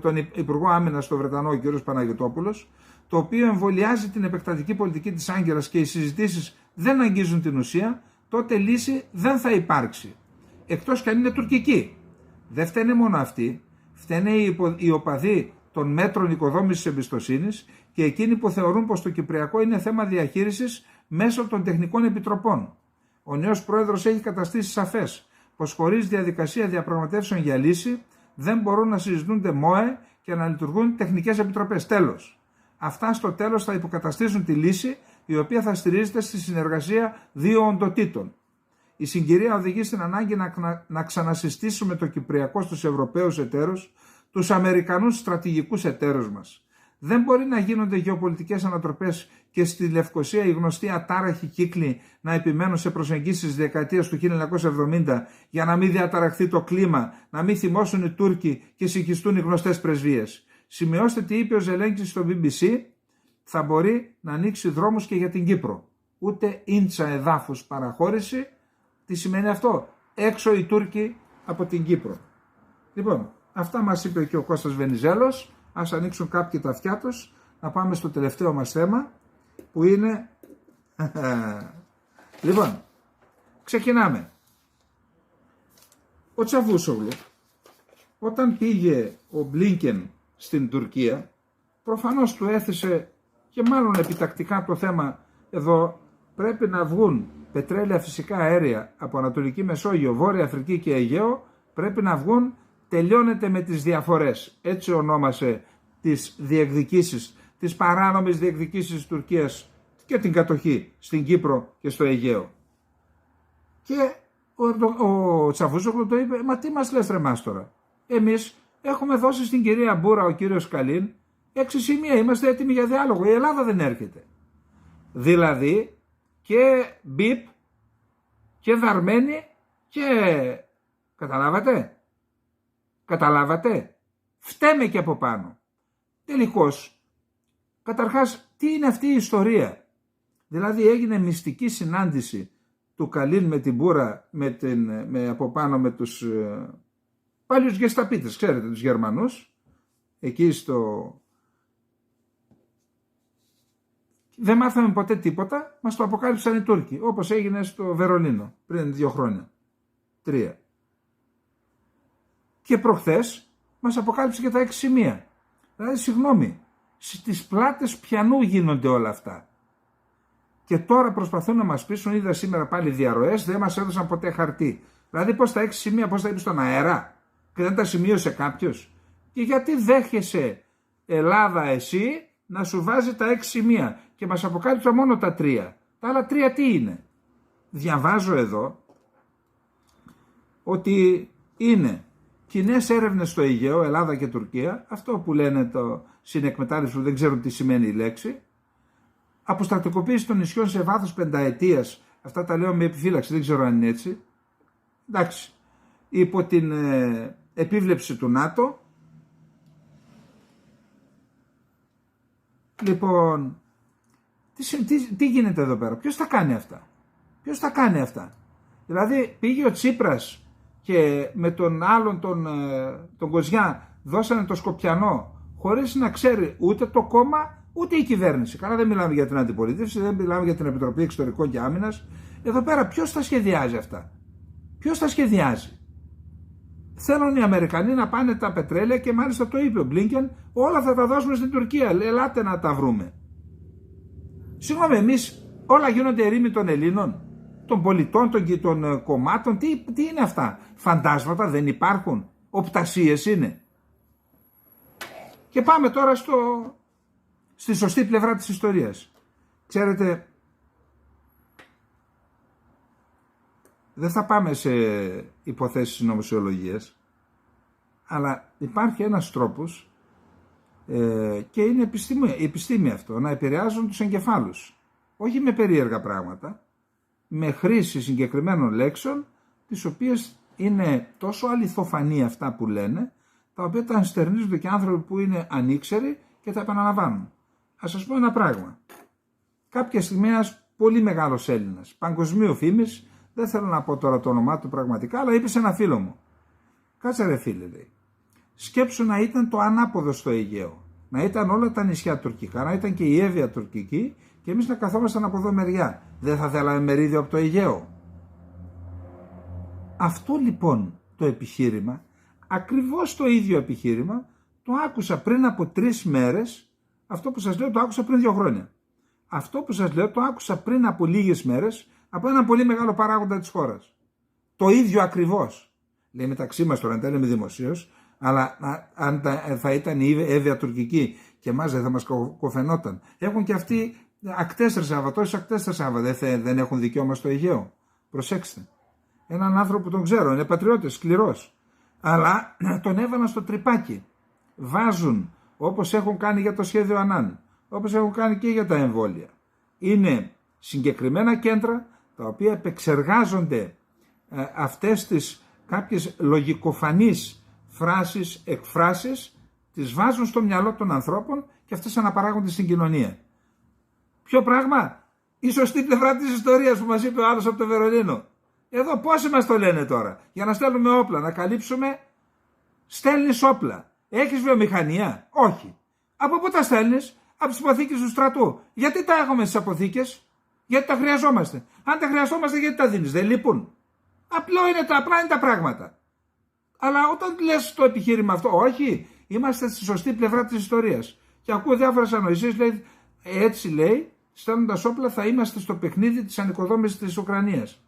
τον Υπουργό Άμυνας του Βρετανό, κ. Παναγιωτόπουλος, το οποίο εμβολιάζει την επεκτατική πολιτική της Άγκυρας και οι συζητήσεις δεν αγγίζουν την ουσία, τότε λύση δεν θα υπάρξει. Εκτός κι αν είναι τουρκική. Δεν φταίνε μόνο αυτοί, φταίνε οι οπαδοί των μέτρων οικοδόμησης εμπιστοσύνης και εκείνοι που θεωρούν πως το Κυπριακό είναι θέμα διαχείρισης μέσω των τεχνικών επιτροπών. Ο νέος πρόεδρος έχει καταστήσει σαφές πως χωρίς διαδικασία διαπραγματεύσεων για λύση δεν μπορούν να συζητούνται ΜΟΕ και να λειτουργούν τεχνικές επιτροπές. Τέλος. Αυτά στο τέλος θα υποκαταστήσουν τη λύση, η οποία θα στηρίζεται στη συνεργασία δύο οντοτήτων. Η συγκυρία οδηγεί στην ανάγκη να ξανασυστήσουμε το Κυπριακό στους Ευρωπαίους εταίρους, τους Αμερικανούς στρατηγικούς εταίρους μας. Δεν μπορεί να γίνονται γεωπολιτικές ανατροπές και στη Λευκοσία οι γνωστοί ατάραχοι κύκλοι να επιμένουν σε προσεγγίσεις της δεκαετίας του 1970 για να μην διαταραχθεί το κλίμα, να μην θυμώσουν οι Τούρκοι και συγχυστούν οι γνωστές πρεσβείες. Σημειώστε τι είπε ο Ζελένσκι στο BBC, θα μπορεί να ανοίξει δρόμους και για την Κύπρο. Ούτε ίντσα εδάφους παραχώρηση. Τι σημαίνει αυτό? Έξω οι Τούρκοι από την Κύπρο. Λοιπόν, αυτά μας είπε και ο Κώστας Βενιζέλος. Ας ανοίξουν κάποιοι τα αυτιά τους, να πάμε στο τελευταίο μας θέμα, που είναι... Λοιπόν, ξεκινάμε. Ο Τσαβούσογλου, όταν πήγε ο Μπλίνκεν στην Τουρκία, προφανώς του έθεσε και μάλλον επιτακτικά το θέμα εδώ, πρέπει να βγουν πετρέλαια φυσικά αέρια από Ανατολική Μεσόγειο, Βόρεια Αφρική και Αιγαίο, πρέπει να βγουν, τελειώνεται με τις διαφορές. Έτσι ονόμασε τις διεκδικήσεις, τις παράνομες διεκδικήσεις της Τουρκίας και την κατοχή στην Κύπρο και στο Αιγαίο. Και ο Τσαβούσογλου το είπε, μα τι μας λες ρε μας τώρα. Εμείς έχουμε δώσει στην κυρία Μπούρα, ο κύριος Καλίν, 6 σημεία, είμαστε έτοιμοι για διάλογο, η Ελλάδα δεν έρχεται. Δηλαδή και μπιπ και δαρμένη και καταλάβατε, φταίμε και από πάνω. Τελικώς, καταρχάς, τι είναι αυτή η ιστορία. Δηλαδή έγινε μυστική συνάντηση του Καλίν με την Μπούρα, από πάνω με τους παλιούς γεσταπίτες, ξέρετε, τους Γερμανούς, εκεί δεν μάθαμε ποτέ τίποτα, μας το αποκάλυψαν οι Τούρκοι, όπως έγινε στο Βερολίνο πριν 2 χρόνια, 3. Και προχθές μας αποκάλυψε και τα 6 σημεία. Δηλαδή, συγγνώμη, στις πλάτες πιανού γίνονται όλα αυτά. Και τώρα προσπαθούν να μας πείσουν, είδα σήμερα πάλι διαρροές, δεν μας έδωσαν ποτέ χαρτί. Δηλαδή πώς τα 6 σημεία, πώς τα είπε στον αέρα και δεν τα σημείωσε κάποιος. Και γιατί δέχεσαι, Ελλάδα, εσύ να σου βάζει τα 6 σημεία και μας αποκάλυψα μόνο τα 3. Τα άλλα 3 τι είναι. Διαβάζω εδώ ότι είναι κοινές έρευνες στο Αιγαίο, Ελλάδα και Τουρκία, αυτό που λένε το συνεκμετάλλευση που δεν ξέρουν τι σημαίνει η λέξη, αποστρατικοποίηση των νησιών σε βάθος 5 ετίας, αυτά τα λέω με επιφύλαξη, δεν ξέρω αν είναι έτσι, εντάξει, υπό την επίβλεψη του ΝΑΤΟ. Λοιπόν, τι γίνεται εδώ πέρα, ποιος τα κάνει αυτά, δηλαδή πήγε ο Τσίπρας και με τον άλλον τον Κοζιά δώσανε το Σκοπιανό χωρίς να ξέρει ούτε το κόμμα ούτε η κυβέρνηση. Καλά, δεν μιλάμε για την αντιπολίτευση, δεν μιλάμε για την Επιτροπή Εξωτερικών και Άμυνας. Εδώ πέρα ποιος τα σχεδιάζει αυτά, ποιος τα σχεδιάζει. Θέλουν οι Αμερικανοί να πάνε τα πετρέλαια και μάλιστα το είπε ο Μπλίνκεν, όλα θα τα δώσουμε στην Τουρκία, ελάτε να τα βρούμε. Συγγνώμη, εμείς όλα γίνονται ερήμοι των Ελλήνων, των πολιτών, των κομμάτων, τι είναι αυτά, φαντάσματα δεν υπάρχουν, οπτασίες είναι. Και πάμε τώρα στη σωστή πλευρά της ιστορίας. Ξέρετε, δεν θα πάμε σε υποθέσεις συνωμοσιολογίας, αλλά υπάρχει ένας τρόπος και είναι η επιστήμη αυτό, να επηρεάζουν τους εγκεφάλους. Όχι με περίεργα πράγματα, με χρήση συγκεκριμένων λέξεων, τις οποίες είναι τόσο αληθοφανή αυτά που λένε, τα οποία τα ενστερνίζονται και άνθρωποι που είναι ανήξεροι και τα επαναλαμβάνουν. Ας σας πω ένα πράγμα. Κάποια στιγμή ένας πολύ μεγάλος Έλληνας, παγκοσμίου φήμης, δεν θέλω να πω τώρα το όνομά του πραγματικά, αλλά είπε σε ένα φίλο μου, κάτσε ρε φίλε, λέει, σκέψου να ήταν το ανάποδο στο Αιγαίο, να ήταν όλα τα νησιά τουρκικά, να ήταν και η Εύβοια τουρκική και εμείς να καθόμασταν από εδώ μεριά. Δεν θα θέλαμε μερίδιο από το Αιγαίο. Αυτό λοιπόν το επιχείρημα, ακριβώς το ίδιο επιχείρημα, το άκουσα πριν από 3 μέρες, αυτό που σας λέω το άκουσα πριν 2 χρόνια. Αυτό που σας λέω το άκουσα πριν από λίγες μέρες από έναν πολύ μεγάλο παράγοντα της χώρας. Το ίδιο ακριβώς. Λέει μεταξύ μας τώρα, δεν τα λέμε δημοσίως, αλλά αν θα ήταν η Εύβοια τουρκική και εμάς δεν θα μας κοφενόταν. Έχουν και αυτοί ακτές Ρεσάβα, τόσες ακτές Ρεσάβα δεν έχουν δικαίωμα στο Αιγαίο. Προσέξτε. Έναν άνθρωπο που τον ξέρω, είναι πατριώτης, σκληρός. Αλλά τον έβαλαν στο τρυπάκι. Βάζουν, όπως έχουν κάνει για το σχέδιο Ανάν, όπως έχουν κάνει και για τα εμβόλια. Είναι συγκεκριμένα κέντρα τα οποία επεξεργάζονται αυτές τις κάποιες λογικοφανείς φράσεις, εκφράσεις, τις βάζουν στο μυαλό των ανθρώπων και αυτές αναπαράγονται στην κοινωνία. Ποιο πράγμα? Η σωστή πλευρά της ιστορίας που μας είπε ο άλλος από το Βερολίνο. Εδώ πόσοι μας το λένε τώρα? Για να στέλνουμε όπλα, να καλύψουμε. Στέλνεις όπλα. Έχεις βιομηχανία? Όχι. Από πού τα στέλνεις? Από τις αποθήκες του στρατού. Γιατί τα έχουμε στις αποθήκες? Γιατί τα χρειαζόμαστε. Αν τα χρειαζόμαστε, γιατί τα δίνεις? Δεν λείπουν? Απλά είναι τα πράγματα. Αλλά όταν λες το επιχείρημα αυτό, όχι, είμαστε στη σωστή πλευρά της ιστορίας. Και ακούω διάφορες ανοησίες, λέει, έτσι λέει, στέλνοντας όπλα θα είμαστε στο παιχνίδι της ανοικοδόμησης της Ουκρανίας.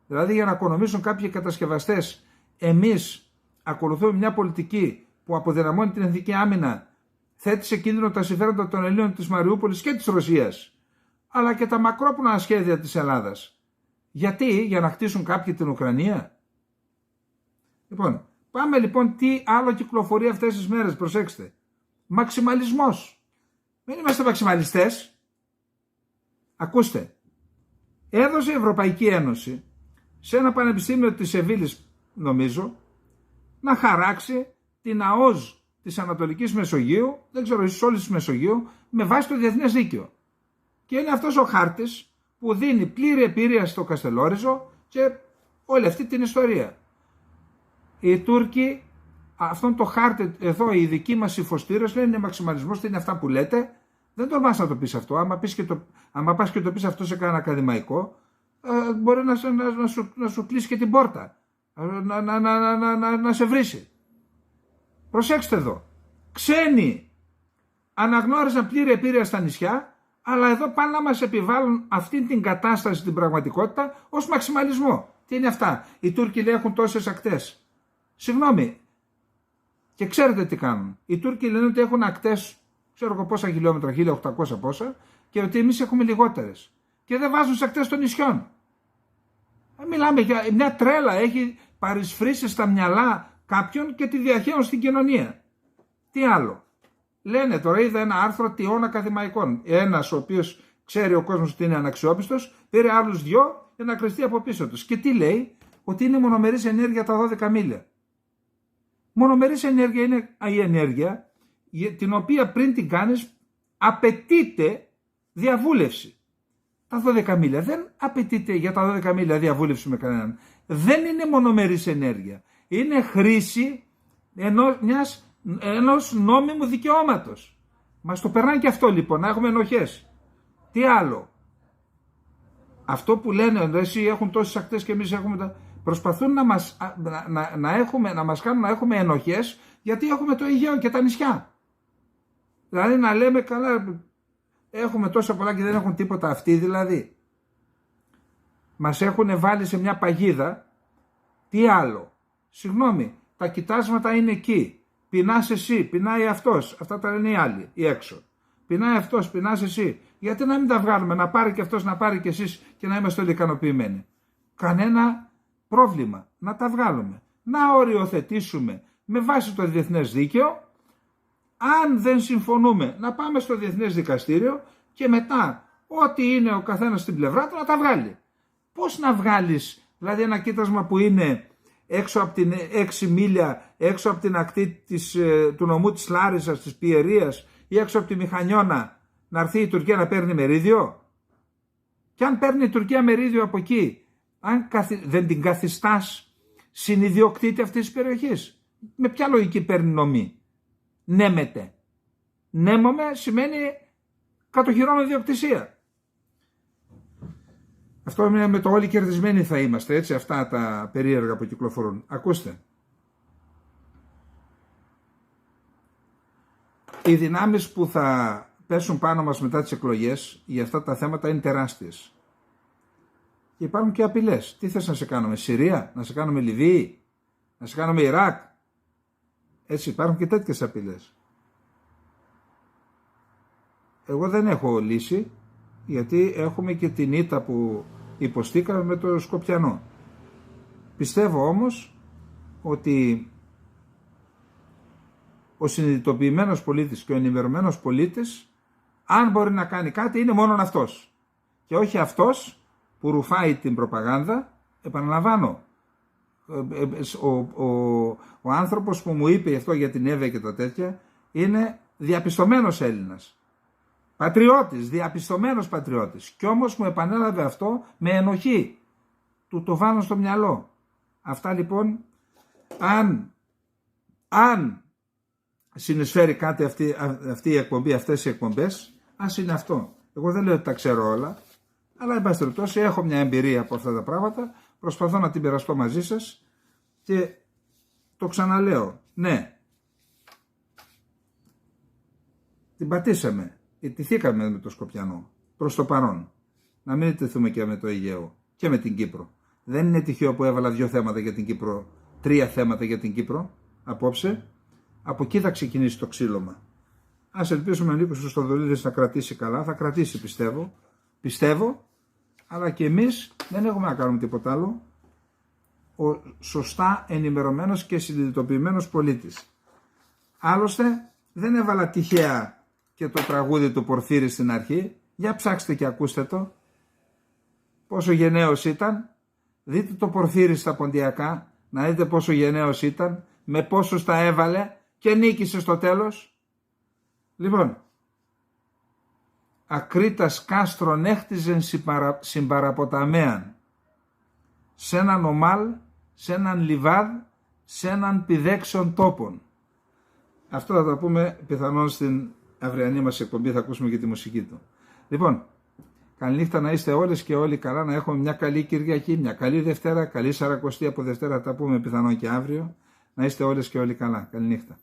Δηλαδή για να οικονομήσουν κάποιοι κατασκευαστές, εμείς ακολουθούμε μια πολιτική που αποδυναμώνει την εθνική άμυνα, θέτει σε κίνδυνο τα συμφέροντα των Ελλήνων της Μαριούπολης και της Ρωσίας. αλλά και τα μακρόπνοα σχέδια της Ελλάδας. Γιατί? Για να χτίσουν κάποιοι την Ουκρανία? Λοιπόν, πάμε λοιπόν τι άλλο κυκλοφορεί αυτές τις μέρες, προσέξτε. Μαξιμαλισμός. Δεν είμαστε μαξιμαλιστές. Ακούστε, έδωσε η Ευρωπαϊκή Ένωση σε ένα πανεπιστήμιο της Σεβίλης, νομίζω, να χαράξει την ΑΟΣ της Ανατολικής Μεσογείου, δεν ξέρω εσείς όλης της Μεσογείου, με βάση το διεθνές δίκαιο. Και είναι αυτός ο χάρτης που δίνει πλήρη επίρρεια στο Καστελόριζο και όλη αυτή την ιστορία. Οι Τούρκοι, αυτόν το χάρτη εδώ, οι δικοί μας υφοστήρες λένε είναι μαξιμαλισμός, τι είναι αυτά που λέτε. Δεν τολμάς να το πεις αυτό. Άμα πας και το πεις αυτό σε κανένα ακαδημαϊκό, μπορεί να σου κλείσει και την πόρτα. Να σε βρίσει. Προσέξτε εδώ. Ξένοι αναγνώριζαν πλήρη επίρρεια στα νησιά, αλλά εδώ πάνε να μας επιβάλλουν αυτή την κατάσταση στην πραγματικότητα ως μαξιμαλισμό. Τι είναι αυτά? Οι Τούρκοι λέει έχουν τόσες ακτές. Συγγνώμη. Και ξέρετε τι κάνουν. Οι Τούρκοι λένε ότι έχουν ακτές, ξέρω εγώ πόσα χιλιόμετρα, 1800 πόσα, και ότι εμείς έχουμε λιγότερες. Και δεν βάζουν σε ακτές των νησιών. Μιλάμε για μια τρέλα, έχει παρισφρήσει στα μυαλά κάποιον και τη διαχέουν στην κοινωνία. Τι άλλο? Λένε τώρα, είδα ένα άρθρο τιών ακαδημαϊκών. Ένας ο οποίος ξέρει ο κόσμος ότι είναι αναξιόπιστος, πήρε άλλους δυο για να κρυφτεί από πίσω τους. Και τι λέει? Ότι είναι μονομερής ενέργεια τα 12 μίλια. Μονομερής ενέργεια είναι η ενέργεια την οποία πριν την κάνεις απαιτείται διαβούλευση. Τα 12 μίλια δεν απαιτείται για τα 12 μίλια διαβούλευση με κανέναν. Δεν είναι μονομερής ενέργεια. Είναι χρήση ενός νόμιμου δικαιώματος. Μας το περνάει και αυτό λοιπόν, να έχουμε ενοχές. Τι άλλο? Αυτό που λένε, εσύ έχουν τόσες ακτές και εμείς έχουμε προσπαθούν να μας κάνουν να έχουμε ενοχές, γιατί έχουμε το Αιγαίο και τα νησιά. Δηλαδή να λέμε καλά, έχουμε τόσα πολλά και δεν έχουν τίποτα αυτοί δηλαδή. Μας έχουν βάλει σε μια παγίδα. Τι άλλο? Συγγνώμη, τα κοιτάσματα είναι εκεί. Πεινάς εσύ, πεινάει αυτός. Αυτά τα λένε οι άλλοι, οι έξω. Πεινάει αυτός, πεινάς εσύ. Γιατί να μην τα βγάλουμε, να πάρει και αυτός, να πάρει και εσείς και να είμαστε όλοι ικανοποιημένοι? Κανένα πρόβλημα. Να τα βγάλουμε. Να οριοθετήσουμε με βάση το διεθνές δίκαιο. Αν δεν συμφωνούμε, να πάμε στο Διεθνές Δικαστήριο και μετά ό,τι είναι ο καθένας στην πλευρά του να τα βγάλει. Πώς να βγάλεις δηλαδή ένα κοίτασμα που είναι έξω από την 6 μίλια, έξω από την ακτή του νομού της Λάρισσας, της Πιερίας ή έξω από τη Μηχανιώνα, να έρθει η Τουρκία να παίρνει μερίδιο? Και αν παίρνει η Τουρκία μερίδιο από εκεί, δεν την καθιστάς συνιδιοκτήτη αυτής της περιοχής? Με ποια λογική παίρνει νομή? Νέμεται. Νέμομαι σημαίνει κατοχυρώνω ιδιοκτησία. Αυτό με το όλοι κερδισμένοι θα είμαστε, έτσι, αυτά τα περίεργα που κυκλοφορούν. Ακούστε. Οι δυνάμεις που θα πέσουν πάνω μας μετά τις εκλογές για αυτά τα θέματα είναι τεράστιες. Και υπάρχουν και απειλές. Τι θες να σε κάνουμε, Συρία, να σε κάνουμε Λιβύη, να σε κάνουμε Ιράκ? Έτσι, υπάρχουν και τέτοιες απειλές. Εγώ δεν έχω λύση, γιατί έχουμε και την ήττα που υποστήκαμε με το Σκοπιανό. Πιστεύω όμως ότι ο συνειδητοποιημένος πολίτης και ο ενημερωμένος πολίτης, αν μπορεί να κάνει κάτι, είναι μόνον αυτός. Και όχι αυτός που ρουφάει την προπαγάνδα. Επαναλαμβάνω, ο άνθρωπος που μου είπε αυτό για την Εύα και τα τέτοια είναι διαπιστωμένος Έλληνας. Πατριώτης, διαπιστωμένος πατριώτης. Κι όμως μου επανέλαβε αυτό με ενοχή. Του το βάλω στο μυαλό. Αυτά λοιπόν, αν συνεισφέρει κάτι αυτή η εκπομπή, αυτές οι εκπομπές, ας είναι αυτό. Εγώ δεν λέω ότι τα ξέρω όλα, αλλά εν πάση περιπτώσει έχω μια εμπειρία από αυτά τα πράγματα, προσπαθώ να την περαστώ μαζί σας και το ξαναλέω. Ναι, την πατήσαμε. Ιτηθήκαμε με το Σκοπιανό προς το παρόν. Να μην ιτηθούμε και με το Αιγαίο και με την Κύπρο. Δεν είναι τυχαίο που έβαλα 2 θέματα για την Κύπρο, 3 θέματα για την Κύπρο απόψε. Από εκεί θα ξεκινήσει το ξύλωμα. Ας ελπίσουμε ο Νίκος Χριστοδουλίδης να κρατήσει καλά. Θα κρατήσει, πιστεύω. πιστεύω, αλλά και εμείς δεν έχουμε να κάνουμε τίποτα άλλο, ο σωστά ενημερωμένος και συνειδητοποιημένος πολίτης. Άλλωστε δεν έβαλα τυχαία και το τραγούδι του Πορφύρη στην αρχή, για ψάξτε και ακούστε το, πόσο γενναίος ήταν, δείτε το Πορφύρη στα ποντιακά, να δείτε πόσο γενναίος ήταν, με πόσους τα έβαλε και νίκησε στο τέλος. Λοιπόν, ακρίτας κάστρον έχτιζεν συμπαραποταμέαν, σε έναν ομάλ, σε έναν λιβάδ, σε έναν πηδέξον τόπον. Αυτό θα το πούμε πιθανόν στην αυριανή μας εκπομπή, θα ακούσουμε και τη μουσική του. Λοιπόν, καληνύχτα να είστε όλες και όλοι καλά, να έχουμε μια καλή Κυριακή, μια καλή Δευτέρα, καλή Σαρακοστή από Δευτέρα, θα τα πούμε πιθανόν και αύριο. Να είστε όλες και όλοι καλά. Καληνύχτα.